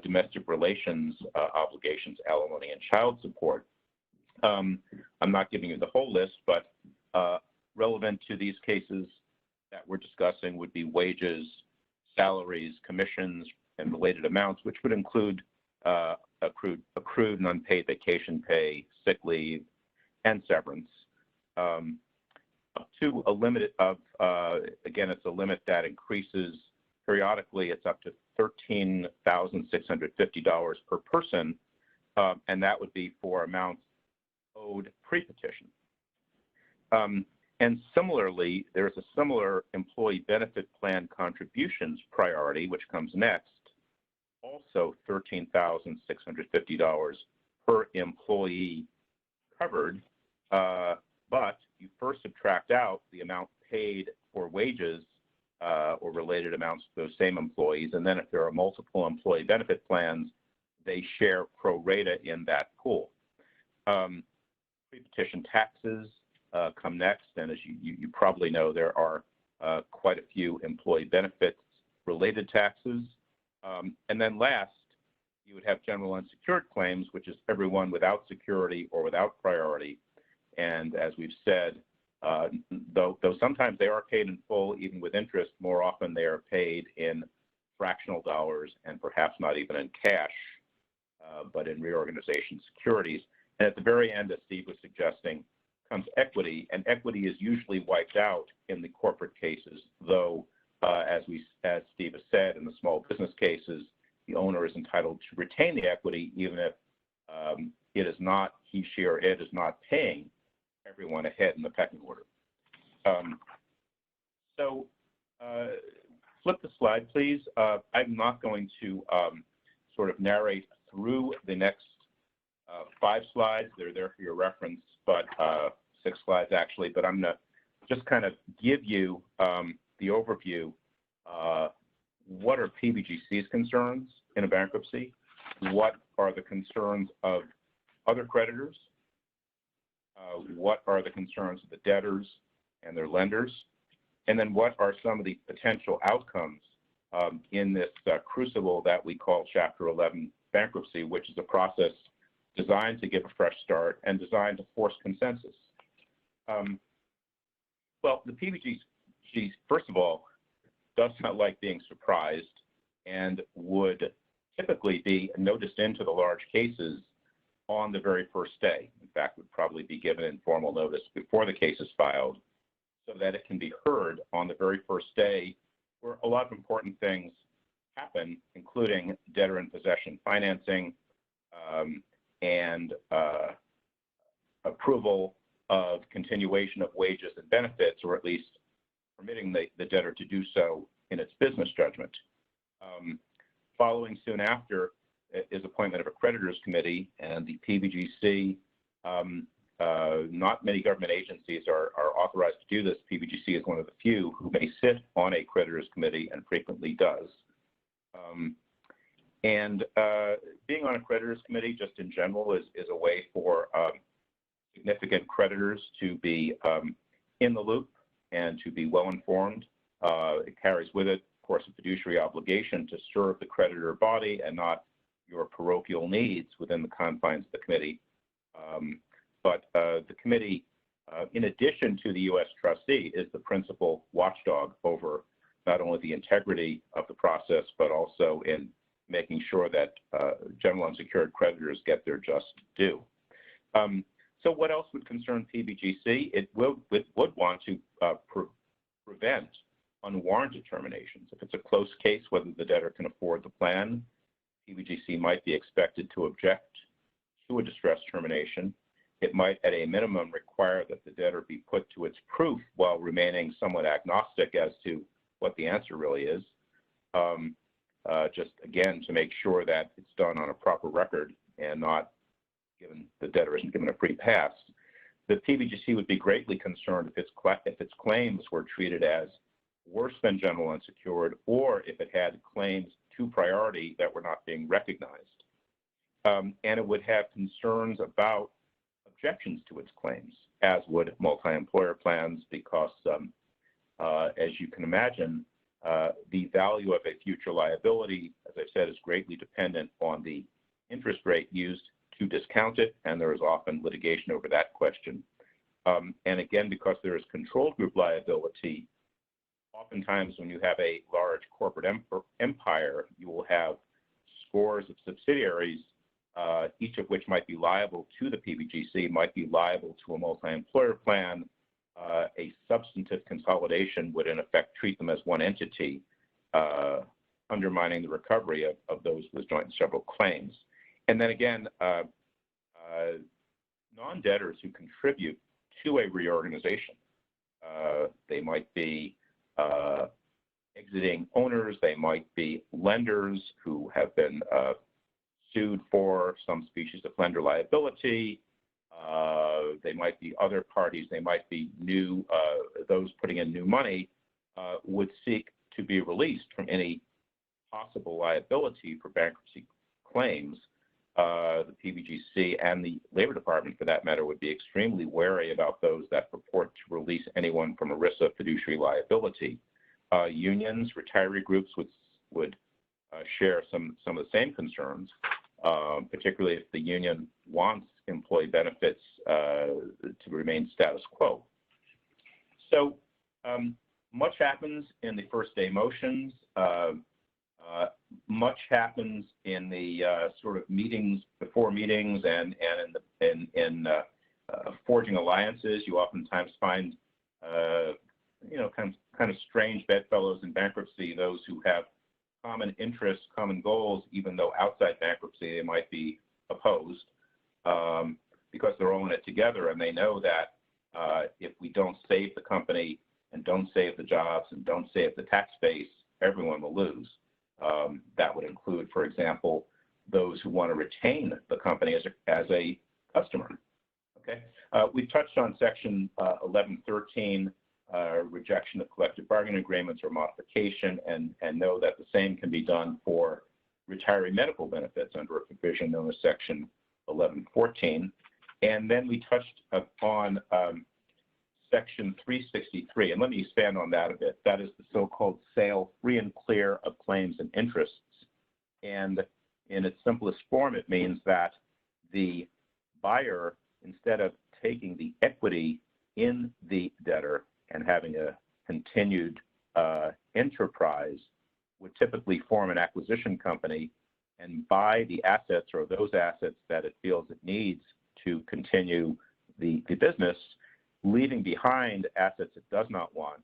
Speaker 2: domestic relations obligations, alimony, and child support. I'm not giving you the whole list, but relevant to these cases that we're discussing would be wages, salaries, commissions, and related amounts, which would include accrued and unpaid vacation pay, sick leave, and severance. To a limit of, again, it's a limit that increases periodically. It's up to $13,650 per person, and that would be for amounts owed pre-petition. And similarly, there's a similar employee benefit plan contributions priority, which comes next, also $13,650 per employee covered, but you first subtract out the amount paid for wages or related amounts to those same employees, and then if there are multiple employee benefit plans, they share pro rata in that pool. Pre-petition taxes come next, and as you probably know, there are quite a few employee benefits related taxes. And then last, you would have general unsecured claims, which is everyone without security or without priority. And as we've said, though sometimes they are paid in full, even with interest, more often they are paid in fractional dollars and perhaps not even in cash, but in reorganization securities. And at the very end, as Steve was suggesting, comes equity, and equity is usually wiped out in the corporate cases, though, as Steve has said, in the small business cases, the owner is entitled to retain the equity, even if he, she, or it is not paying everyone ahead in the pecking order. Flip the slide, please. I'm not going to sort of narrate through the next 5 slides. They're there for your reference, but 6 slides actually, but I'm going to just kind of give you the overview. What are PBGC's concerns in a bankruptcy? What are the concerns of other creditors? What are the concerns of the debtors and their lenders? And then what are some of the potential outcomes in this crucible that we call Chapter 11 bankruptcy, which is a process designed to give a fresh start and designed to force consensus. Well, the PBGC, first of all, does not like being surprised and would typically be noticed into the large cases on the very first day. In fact, would probably be given informal notice before the case is filed so that it can be heard on the very first day, where a lot of important things happen, including debtor in possession financing and approval of continuation of wages and benefits, or at least permitting the debtor to do so in its business judgment. Following soon after is appointment of a creditors committee, and the PBGC, not many government agencies are authorized to do this. PBGC is one of the few who may sit on a creditors committee and frequently does. Being on a creditors committee just in general is a way for significant creditors to be in the loop and to be well informed. It carries with it, of course, a fiduciary obligation to serve the creditor body and not your parochial needs within the confines of the committee. But the committee, in addition to the U.S. trustee, is the principal watchdog over not only the integrity of the process, but also in making sure that general unsecured creditors get their just due. So what else would concern PBGC? It would want to prevent unwarranted terminations. If it's a close case, whether the debtor can afford the plan, PBGC might be expected to object to a distress termination. it might, at a minimum, require that the debtor be put to its proof while remaining somewhat agnostic as to what the answer really is, just, again, to make sure that it's done on a proper record and not given the debtor isn't given a free pass. The PBGC would be greatly concerned if its claims were treated as worse than general unsecured, or if it had claims to priority that were not being recognized. And it would have concerns about objections to its claims, as would multi-employer plans, because as you can imagine, the value of a future liability, as I said, is greatly dependent on the interest rate used to discount it, and there is often litigation over that question. And again, because there is control group liability, oftentimes when you have a large corporate empire, you will have scores of subsidiaries, each of which might be liable to the PBGC, might be liable to a multi-employer plan. A substantive consolidation would in effect treat them as one entity, undermining the recovery of those with joint and several claims. And then again, non-debtors who contribute to a reorganization, they might be exiting owners, they might be lenders who have been sued for some species of lender liability, they might be other parties, they might be new, those putting in new money would seek to be released from any possible liability for bankruptcy claims. The PBGC and the Labor Department, for that matter, would be extremely wary about those that purport to release anyone from ERISA fiduciary liability. Unions, retiree groups would share some of the same concerns, particularly if the union wants employee benefits to remain status quo. So much happens in the first day motions. Much happens in the sort of meetings before meetings and in forging alliances. You oftentimes find kind of strange bedfellows in bankruptcy, those who have common interests, common goals, even though outside bankruptcy they might be opposed, because they're all in it together, and they know that if we don't save the company and don't save the jobs and don't save the tax base, everyone will lose. That would include, for example, those who want to retain the company as a customer. Okay, we've touched on Section 1113, rejection of collective bargaining agreements or modification, and know that the same can be done for retiree medical benefits under a provision known as Section 1114. And then we touched upon Section 363, and let me expand on that a bit. That is the so-called sale free and clear of claims and interests. And in its simplest form, it means that the buyer, instead of taking the equity in the debtor and having a continued enterprise, would typically form an acquisition company and buy the assets or those assets that it feels it needs to continue the business, leaving behind assets it does not want,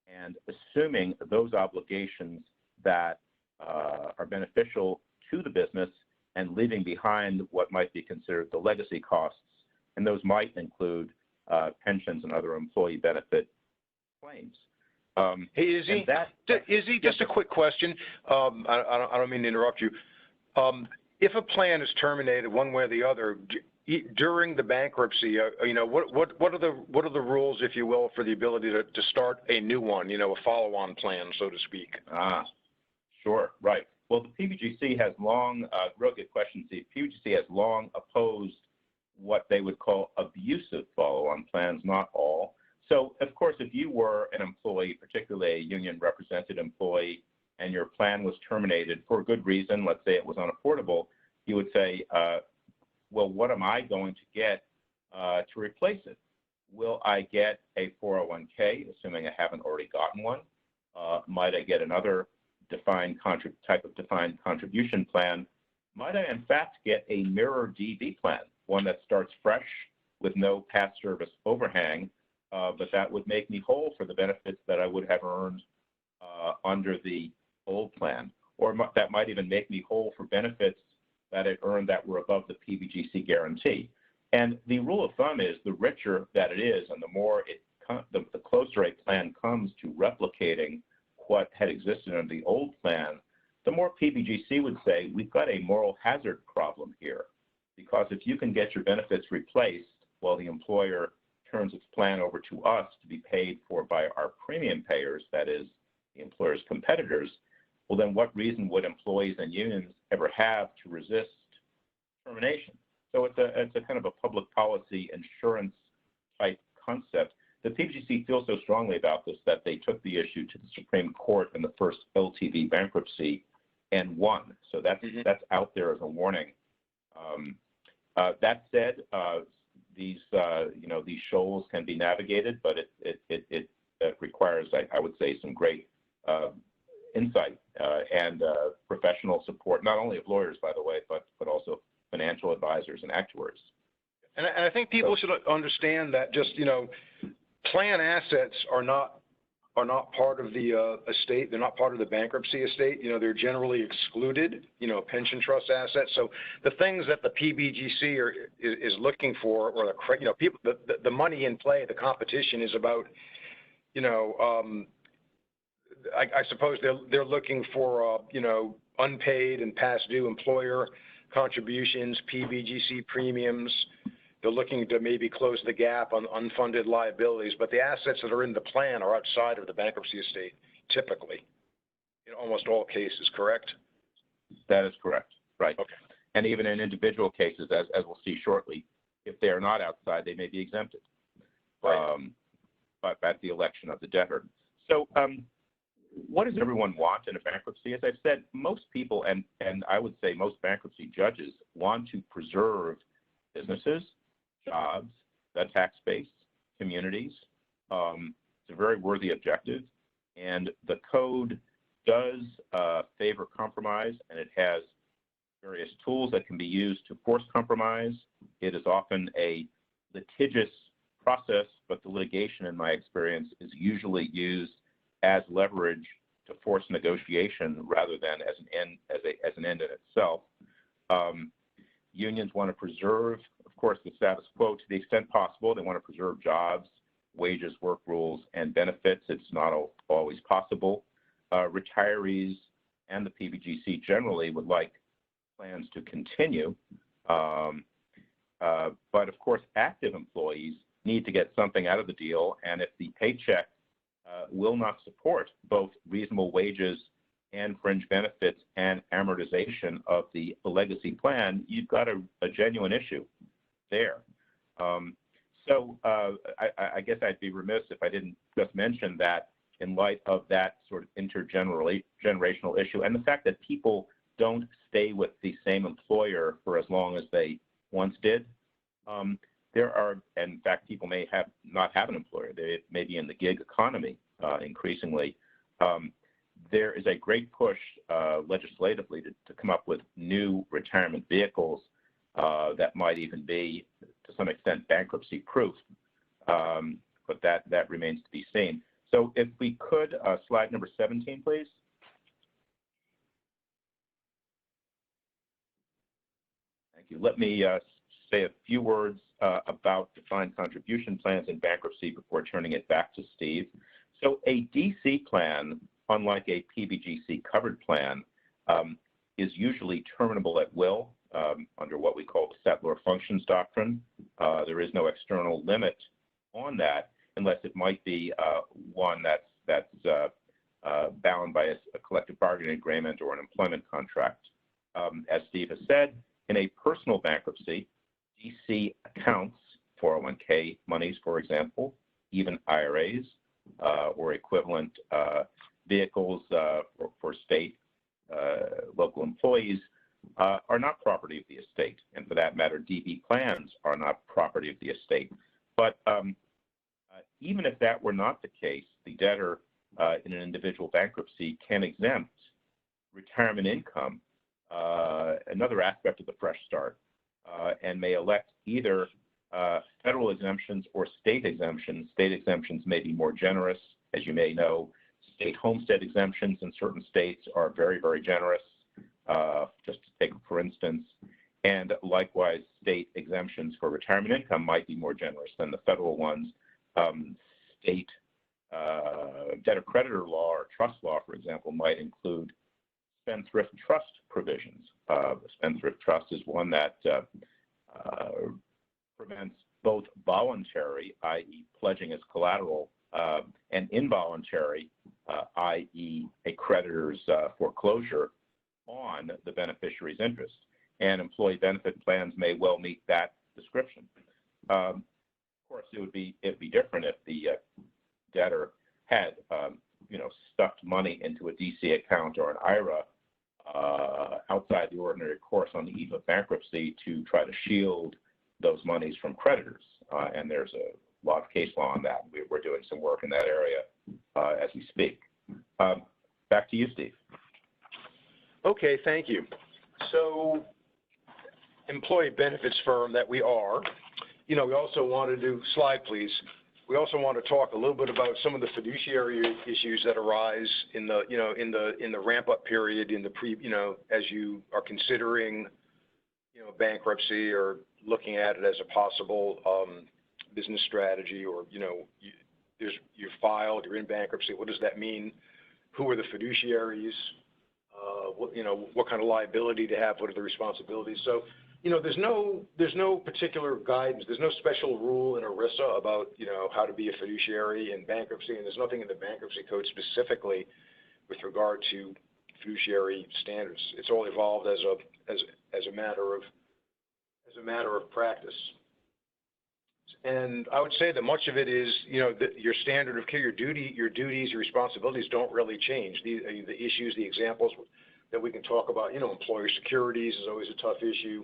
Speaker 2: and assuming those obligations that are beneficial to the business and leaving behind what might be considered the legacy costs, and those might include pensions and other employee benefit claims.
Speaker 1: Hey, Izzy, Izzy, just a quick question. I don't mean to interrupt you. If a plan is terminated one way or the other during the bankruptcy, what are the rules, if you will, for the ability to start a new one, a follow-on plan, so to speak?
Speaker 2: Sure, right. Well, the PBGC has long, real good question, Steve. PBGC has long opposed what they would call abusive follow-on plans, not all. So, of course, if you were an employee, particularly a union-represented employee, and your plan was terminated for a good reason, let's say it was unaffordable, you would say, well, what am I going to get to replace it? Will I get a 401k, assuming I haven't already gotten one? Might I get another type of defined contribution plan? Might I, in fact, get a mirror DB plan, one that starts fresh with no past service overhang, but that would make me whole for the benefits that I would have earned under the old plan? Or that might even make me whole for benefits that I earned that were above the PBGC guarantee. And the rule of thumb is the richer that it is and the more the closer a plan comes to replicating what had existed under the old plan, the more PBGC would say, we've got a moral hazard problem here. Because if you can get your benefits replaced while the employer turns its plan over to us to be paid for by our premium payers, that is, the employer's competitors, well, then what reason would employees and unions ever have to resist termination? So it's a kind of a public policy insurance type concept. The PBGC feels so strongly about this that they took the issue to the Supreme Court in the first LTV bankruptcy and won. So that's out there as a warning. That said, these shoals can be navigated, but it requires, I would say, some great insight and professional support, not only of lawyers, by the way, but also financial advisors and actuaries.
Speaker 1: And I think people should understand that just, plan assets are not part of the estate. They're not part of the bankruptcy estate. They're generally excluded, pension trust assets. So the things that the PBGC is looking for, or people, the money in play, the competition is about, I suppose they're looking for, unpaid and past due employer contributions, PBGC premiums. They're looking to maybe close the gap on unfunded liabilities, but the assets that are in the plan are outside of the bankruptcy estate, typically, in almost all cases, correct?
Speaker 2: That is correct, right.
Speaker 1: Okay.
Speaker 2: And even in individual cases, as we'll see shortly, if they are not outside, they may be exempted,
Speaker 1: right.
Speaker 2: But at the election of the debtor. So what does everyone want in a bankruptcy? As I've said, most people, and I would say most bankruptcy judges, want to preserve businesses, jobs, the tax base, communities. It's a very worthy objective. And the code does favor compromise, and it has various tools that can be used to force compromise. It is often a litigious process, but the litigation, in my experience, is usually used as leverage to force negotiation rather than as an end in itself. Unions want to preserve, of course, the status quo to the extent possible. They want to preserve jobs, wages, work rules, and benefits. It's not always possible. Retirees and the PBGC generally would like plans to continue. But of course, active employees need to get something out of the deal. And if the paycheck will not support both reasonable wages and fringe benefits and amortization of the legacy plan, you've got a genuine issue there. So I guess I'd be remiss if I didn't just mention that in light of that sort of intergenerational issue and the fact that people don't stay with the same employer for as long as they once did. There are, in fact, people may not have an employer. They may be in the gig economy increasingly. There is a great push legislatively to come up with new retirement vehicles that might even be, to some extent, bankruptcy-proof. But that remains to be seen. So if we could, slide number 17, please. Thank you. Let me say a few words about defined contribution plans in bankruptcy before turning it back to Steve. So a DC plan, unlike a PBGC covered plan, is usually terminable at will under what we call the settler functions doctrine. There is no external limit on that unless it might be one that's bound by a collective bargaining agreement or an employment contract. As Steve has said, in a personal bankruptcy, DC accounts, 401k monies, for example, even IRAs or equivalent vehicles for state, local employees are not property of the estate. And for that matter, DB plans are not property of the estate. But even if that were not the case, the debtor in an individual bankruptcy can exempt retirement income, another aspect of the fresh start, and may elect either federal exemptions or state exemptions. State exemptions may be more generous. As you may know, state homestead exemptions in certain states are very, very generous. Just to take, for instance, And likewise, state exemptions for retirement income might be more generous than the federal ones. State debtor-creditor law or trust law, for example, might include spendthrift trust provisions. The spendthrift trust is one that prevents both voluntary, i.e. pledging as collateral, and involuntary, i.e. a creditor's foreclosure on the beneficiary's interest. And employee benefit plans may well meet that description. Of course, it'd be different if the debtor had, stuffed money into a DC account or an IRA outside the ordinary course on the eve of bankruptcy to try to shield those monies from creditors. And there's a lot of case law on that. We're doing some work in that area as we speak. Back to you, Steve.
Speaker 1: Okay, thank you. So, employee benefits firm that we are, we also want to do, slide please. We also want to talk a little bit about some of the fiduciary issues that arise in the, in the ramp up period, in the as you are considering, bankruptcy or looking at it as a possible business strategy, or, you're filed, you're in bankruptcy. What does that mean? Who are the fiduciaries? What kind of liability to have? What are the responsibilities? So, there's no particular guidance. There's no special rule in ERISA about, how to be a fiduciary in bankruptcy, and there's nothing in the Bankruptcy Code specifically with regard to fiduciary standards. It's all evolved as a matter of practice. And I would say that much of it is, your standard of care, your duties, your responsibilities don't really change. The issues, the examples that we can talk about, employer securities is always a tough issue.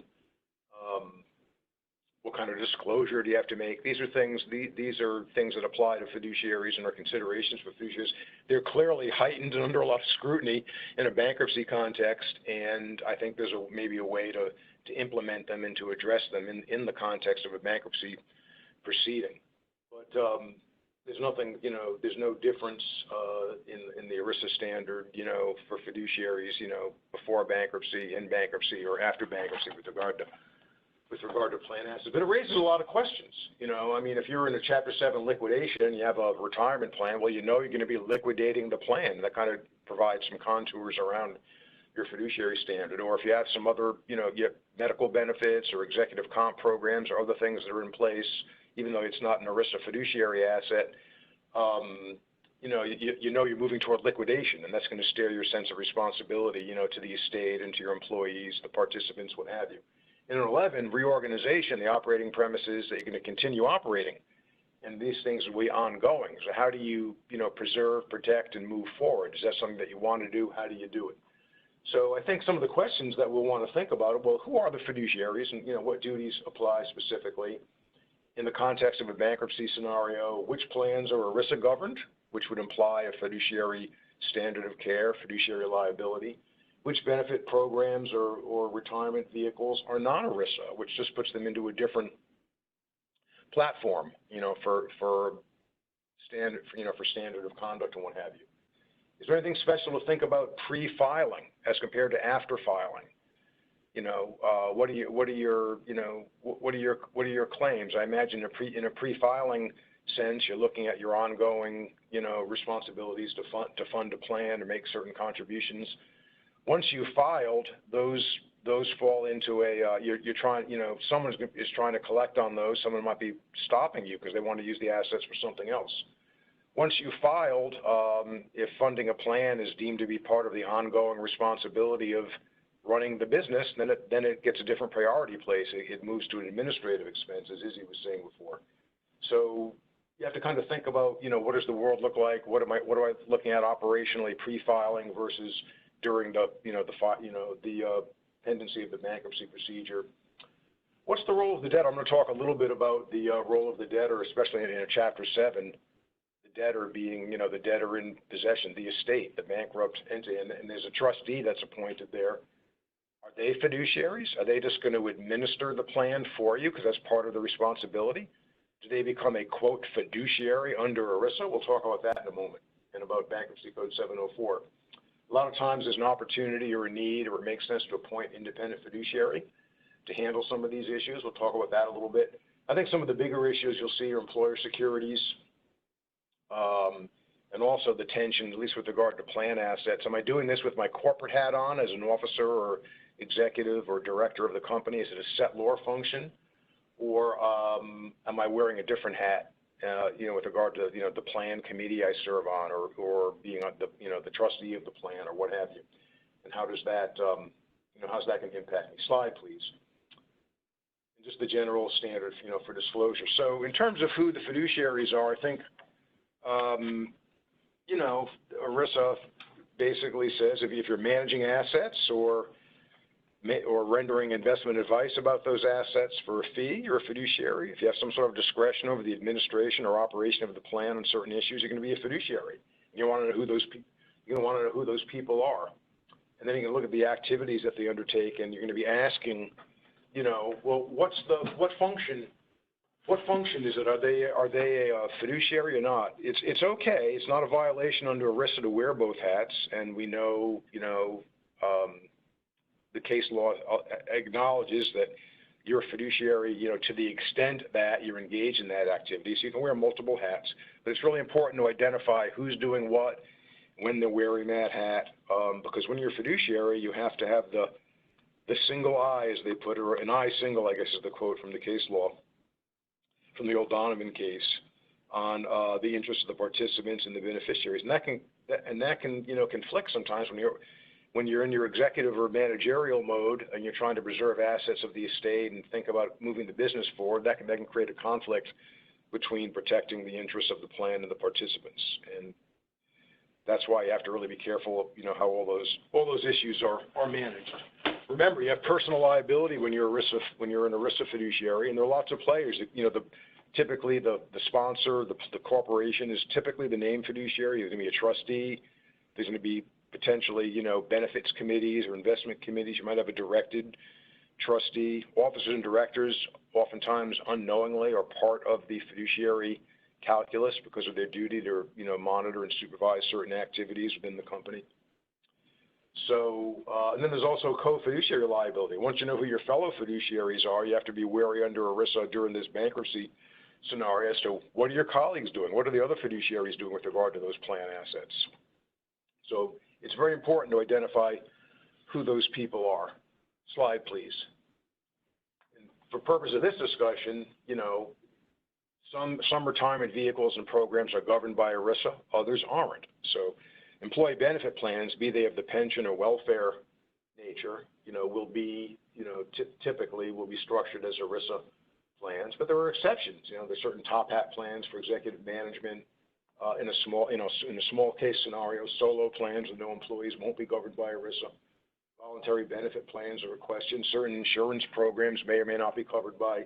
Speaker 1: What kind of disclosure do you have to make? These are things that apply to fiduciaries and are considerations for fiduciaries. They're clearly heightened and under a lot of scrutiny in a bankruptcy context, and I think there's maybe a way to implement them and to address them in the context of a bankruptcy proceeding. But there's nothing, there's no difference in the ERISA standard, for fiduciaries, before bankruptcy, in bankruptcy, or after bankruptcy with regard to plan assets. But it raises a lot of questions. If you're in a Chapter 7 liquidation, you have a retirement plan, well, you're going to be liquidating the plan. That kind of provides some contours around your fiduciary standard. Or if you have some other, you have medical benefits or executive comp programs or other things that are in place, even though it's not an ERISA fiduciary asset, you're moving toward liquidation, and that's going to steer your sense of responsibility, to the estate and to your employees, the participants, what have you. In 11, reorganization, the operating premise is that you're going to continue operating, and these things will be ongoing. So how do you, preserve, protect, and move forward? Is that something that you want to do? How do you do it? So I think some of the questions that we'll want to think about, well, who are the fiduciaries, and what duties apply specifically? In the context of a bankruptcy scenario, which plans are ERISA governed, which would imply a fiduciary standard of care, fiduciary liability? Which benefit programs or retirement vehicles are non-ERISA, which just puts them into a different platform, for standard of conduct and what have you. Is there anything special to think about pre-filing as compared to after filing? What are your claims? I imagine in a pre-filing sense, you're looking at your ongoing, responsibilities to fund a plan or make certain contributions. Once you've filed, those fall into a you're trying, someone is trying to collect on those. Someone might be stopping you because they want to use the assets for something else. Once you've filed, if funding a plan is deemed to be part of the ongoing responsibility of running the business, then it gets a different priority place. It moves to an administrative expense, as Izzy was saying before. So you have to kind of think about, what does the world look like? What am I looking at operationally pre-filing versus during the pendency of the bankruptcy procedure? What's the role of the debtor? I'm going to talk a little bit about the role of the debtor, especially in a Chapter 7. The debtor being, the debtor in possession, the estate, the bankrupt entity, and there's a trustee that's appointed there. Are they fiduciaries? Are they just going to administer the plan for you because that's part of the responsibility? Do they become a, quote, fiduciary under ERISA? We'll talk about that in a moment, and about Bankruptcy Code 704. A lot of times there's an opportunity or a need, or it makes sense to appoint independent fiduciary to handle some of these issues. We'll talk about that a little bit. I think some of the bigger issues you'll see are employer securities, and also the tension, at least with regard to plan assets. Am I doing this with my corporate hat on as an officer or executive or director of the company? Is it a set law function? Or am I wearing a different hat, with regard to, the plan committee I serve on, or being on the, the trustee of the plan, or what have you? And how does that, how's that going to impact me? Slide, please. And just the general standard, for disclosure. So in terms of who the fiduciaries are, I think, ERISA basically says if you're managing assets or rendering investment advice about those assets for a fee, you're a fiduciary. If you have some sort of discretion over the administration or operation of the plan on certain issues, you're going to be a fiduciary. You want to know who those people are, and then you can look at the activities that they undertake, and you're going to be asking, well, what function is it? Are they a fiduciary or not? It's okay. It's not a violation under ERISA to wear both hats, and we know, the case law acknowledges that you're a fiduciary, to the extent that you're engaged in that activity. So you can wear multiple hats, but it's really important to identify who's doing what, when they're wearing that hat, because when you're a fiduciary, you have to have the single eye, as they put it, or an eye single, I guess is the quote from the case law, from the old Donovan case, on the interests of the participants and the beneficiaries, and that can conflict sometimes when you're in your executive or managerial mode and you're trying to preserve assets of the estate and think about moving the business forward. That can create a conflict between protecting the interests of the plan and the participants, and that's why you have to really be careful, how all those issues are managed. Remember, you have personal liability when you're an ERISA fiduciary, and there are lots of players. Typically the sponsor, the corporation is typically the named fiduciary. There's going to be a trustee. There's going to be potentially, benefits committees or investment committees. You might have a directed trustee. Officers and directors, oftentimes unknowingly, are part of the fiduciary calculus because of their duty to, monitor and supervise certain activities within the company. So, and then there's also co-fiduciary liability. Once you know who your fellow fiduciaries are, you have to be wary under ERISA during this bankruptcy scenario as to what are your colleagues doing? What are the other fiduciaries doing with regard to those plan assets? So it's very important to identify who those people are. Slide, please. And for purpose of this discussion, some retirement vehicles and programs are governed by ERISA, others aren't. So employee benefit plans, be they of the pension or welfare nature, will be, typically will be structured as ERISA plans, but there are exceptions. There's certain top hat plans for executive management. In a small case scenario, solo plans with no employees won't be governed by ERISA. Voluntary benefit plans are a question. Certain insurance programs may or may not be covered by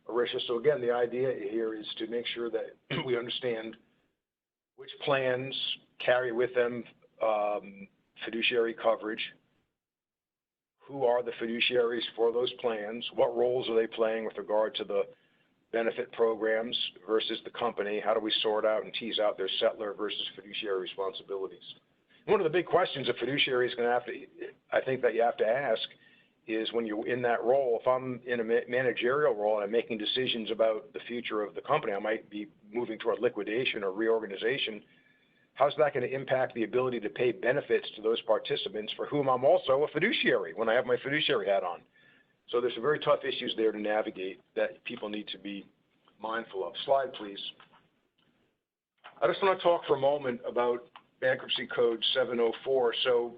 Speaker 1: ERISA. So again, the idea here is to make sure that we understand which plans carry with them fiduciary coverage, who are the fiduciaries for those plans, what roles are they playing with regard to the benefit programs versus the company. How do we sort out and tease out their settler versus fiduciary responsibilities? One of the big questions a fiduciary is going to have to, I think that you have to ask, is when you're in that role, if I'm in a managerial role and I'm making decisions about the future of the company, I might be moving toward liquidation or reorganization. How's that going to impact the ability to pay benefits to those participants for whom I'm also a fiduciary when I have my fiduciary hat on? So there's some very tough issues there to navigate that people need to be mindful of. Slide, please. I just want to talk for a moment about Bankruptcy Code 704. So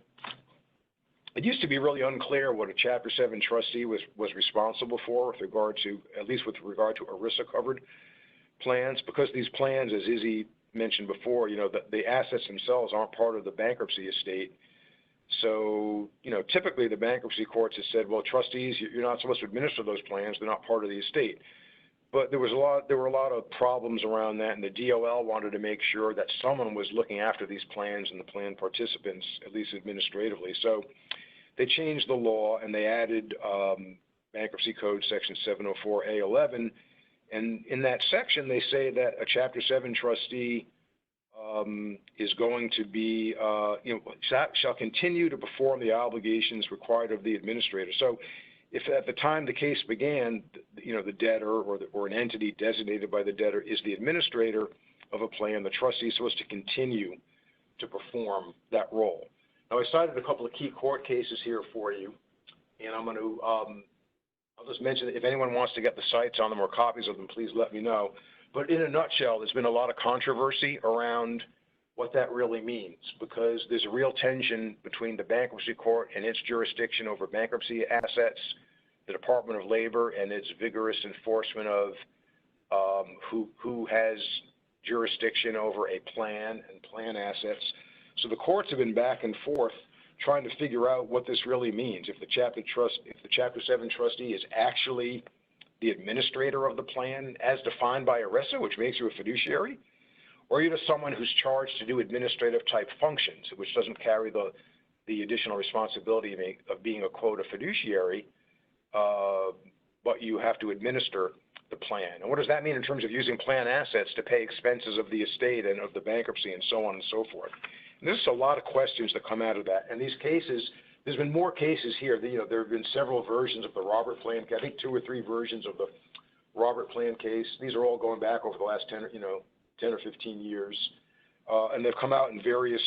Speaker 1: it used to be really unclear what a Chapter 7 trustee was responsible for with regard to, at least with regard to ERISA-covered plans, because these plans, as Izzy mentioned before, the assets themselves aren't part of the bankruptcy estate. So, typically the bankruptcy courts have said, well, trustees, you're not supposed to administer those plans. They're not part of the estate. But there were a lot of problems around that, and the DOL wanted to make sure that someone was looking after these plans and the plan participants, at least administratively. So they changed the law, and they added Bankruptcy Code Section 704A11. And in that section, they say that a Chapter 7 trustee is going to be, shall continue to perform the obligations required of the administrator. So if at the time the case began, the debtor or an entity designated by the debtor is the administrator of a plan, the trustee is supposed to continue to perform that role. Now, I cited a couple of key court cases here for you, and I'm going to, I'll just mention that if anyone wants to get the cites on them or copies of them, please let me know. But in a nutshell, there's been a lot of controversy around what that really means, because there's a real tension between the bankruptcy court and its jurisdiction over bankruptcy assets, the Department of Labor and its vigorous enforcement of who has jurisdiction over a plan and plan assets. So the courts have been back and forth trying to figure out what this really means. If the Chapter 7 trustee is actually the administrator of the plan as defined by ERISA, which makes you a fiduciary, or you're just someone who's charged to do administrative type functions, which doesn't carry the additional responsibility of being a quote, a fiduciary, but you have to administer the plan. And what does that mean in terms of using plan assets to pay expenses of the estate and of the bankruptcy and so on and so forth? And there's a lot of questions that come out of that. And these cases, there's been more cases here. There have been several versions of the Robert Plan. I think 2 or 3 versions of the Robert Plan case. These are all going back over the last 10 or 15 years, and they've come out in various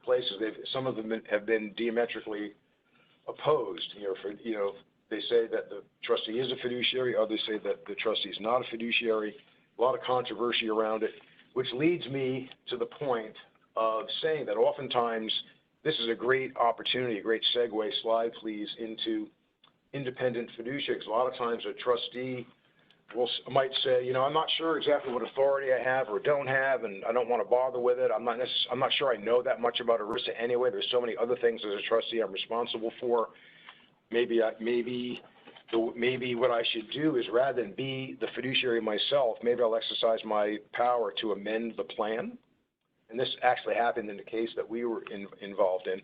Speaker 1: places. Some of them have been diametrically opposed. They say that the trustee is a fiduciary. Others say that the trustee is not a fiduciary. A lot of controversy around it, which leads me to the point of saying that oftentimes this is a great opportunity, a great segue, slide please, into independent fiduciaries. A lot of times a trustee might say, I'm not sure exactly what authority I have or don't have, and I don't want to bother with it. I'm not sure I know that much about ERISA anyway. There's so many other things as a trustee I'm responsible for. Maybe what I should do is, rather than be the fiduciary myself, maybe I'll exercise my power to amend the plan. And this actually happened in the case that we were involved in.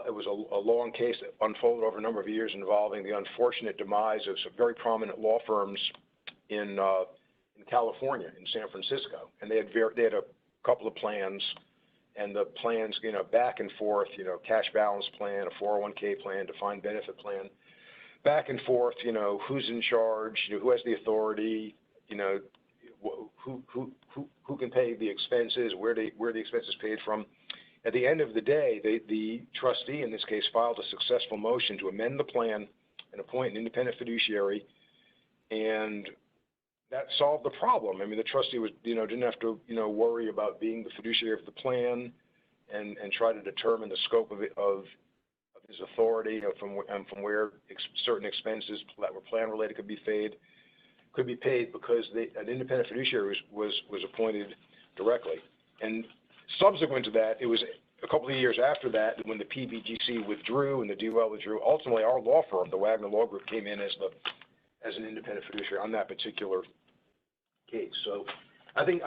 Speaker 1: It was a long case that unfolded over a number of years involving the unfortunate demise of some very prominent law firms in California, in San Francisco. And they had a couple of plans, and the plans, back and forth, cash balance plan, a 401k plan, defined benefit plan, back and forth, who's in charge, who has the authority, who can pay the expenses, where the expenses paid from. At the end of the day, the trustee in this case filed a successful motion to amend the plan and appoint an independent fiduciary, and that solved the problem. I mean, the trustee didn't have to worry about being the fiduciary of the plan and try to determine the scope of his authority, from where certain expenses that were plan related could be paid because an independent fiduciary was appointed directly. And subsequent to that, it was a couple of years after that when the PBGC withdrew and the DOL withdrew. Ultimately, our law firm, the WAGNER Law Group, came in as an independent fiduciary on that particular case. So I think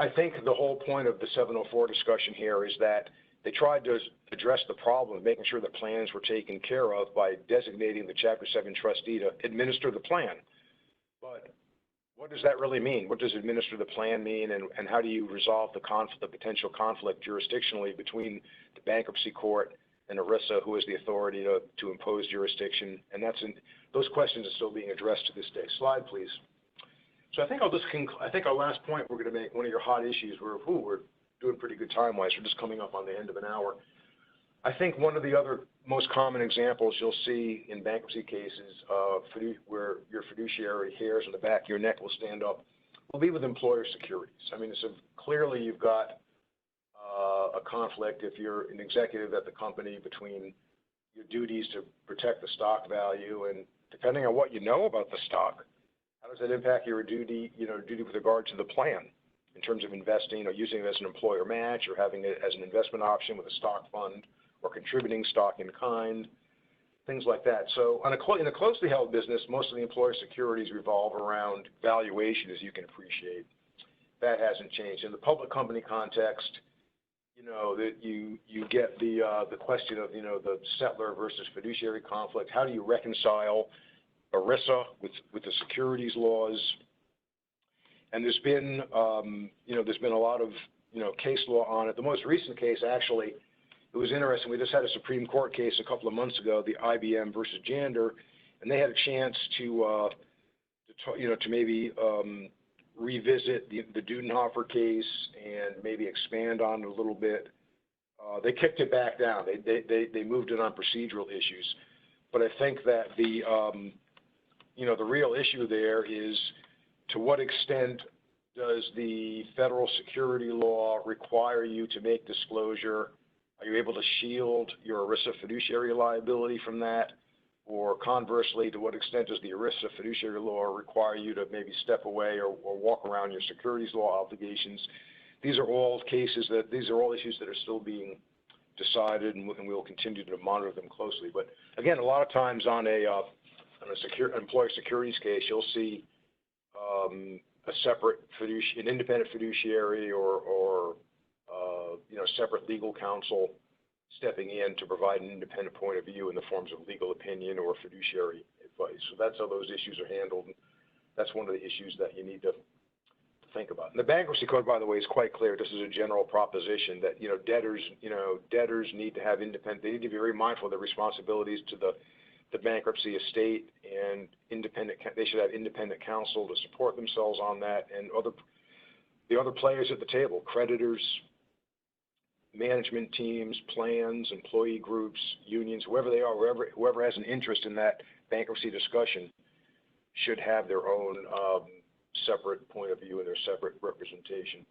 Speaker 1: the whole point of the 704 discussion here is that they tried to address the problem of making sure that plans were taken care of by designating the Chapter 7 trustee to administer the plan. But what does that really mean? What does administer the plan mean, and how do you resolve the potential conflict jurisdictionally between the bankruptcy court and ERISA, who has the authority to impose jurisdiction? And those questions are still being addressed to this day. Slide, please. So I think I think our last point we're going to make, one of your hot issues, we're doing pretty good time-wise. We're just coming up on the end of an hour. I think one of the other most common examples you'll see in bankruptcy cases where your fiduciary hairs on the back of your neck will stand up will be with employer securities. I mean, so clearly you've got a conflict if you're an executive at the company between your duties to protect the stock value and depending on what you know about the stock, how does that impact your duty with regard to the plan in terms of investing or using it as an employer match or having it as an investment option with a stock fund or contributing stock in kind, things like that. So in a closely held business, most of the employer securities revolve around valuation, as you can appreciate. That hasn't changed. In the public company context, that you get the question of the settler versus fiduciary conflict. How do you reconcile ERISA with the securities laws? And there's been a lot of case law on it. The most recent case actually it was interesting. We just had a Supreme Court case a couple of months ago, the IBM versus Jander, and they had a chance to maybe revisit the Dudenhofer case and maybe expand on it a little bit. They kicked it back down. They moved it on procedural issues. But I think that the real issue there is, to what extent does the federal security law require you to make disclosure? Are you able to shield your ERISA fiduciary liability from that? Or conversely, to what extent does the ERISA fiduciary law require you to maybe step away or walk around your securities law obligations? These are all issues that are still being decided, and we will continue to monitor them closely. But again, a lot of times on an employer securities case, you'll see a separate an independent fiduciary or separate legal counsel stepping in to provide an independent point of view in the forms of legal opinion or fiduciary advice. So that's how those issues are handled. And that's one of the issues that you need to think about. And the Bankruptcy Code, by the way, is quite clear. This is a general proposition that debtors need to have they need to be very mindful of their responsibilities to the bankruptcy estate, and they should have independent counsel to support themselves on that, and the other players at the table, creditors, management teams, plans, employee groups, unions, whoever they are, whoever has an interest in that bankruptcy discussion should have their own separate point of view and their separate representation.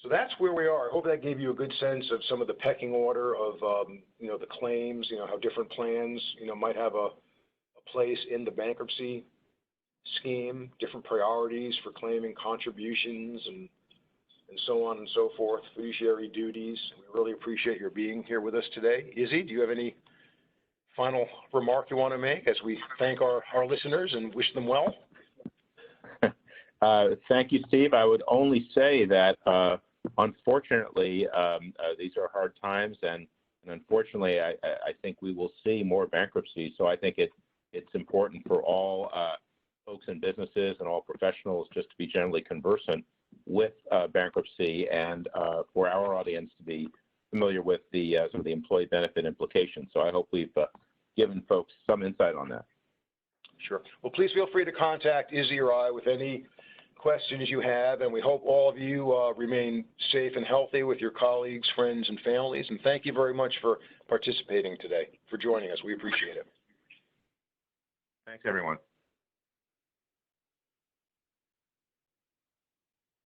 Speaker 1: So that's where we are. I hope that gave you a good sense of some of the pecking order of the claims, how different plans might have a place in the bankruptcy scheme, different priorities for claiming contributions and so on and so forth, fiduciary duties. We really appreciate your being here with us today. Izzy, do you have any final remark you want to make as we thank our listeners and wish them well?
Speaker 2: Thank you, Steve. I would only say that unfortunately, these are hard times, and unfortunately, I think we will see more bankruptcy. So I think it's important for all folks in businesses and all professionals just to be generally conversant with bankruptcy, and for our audience to be familiar with some of the employee benefit implications. So I hope we've given folks some insight on that.
Speaker 1: Sure. Well, please feel free to contact Izzy or I with any questions you have, and we hope all of you remain safe and healthy with your colleagues, friends, and families. And thank you very much for participating today, for joining us. We appreciate it.
Speaker 2: Thanks, everyone.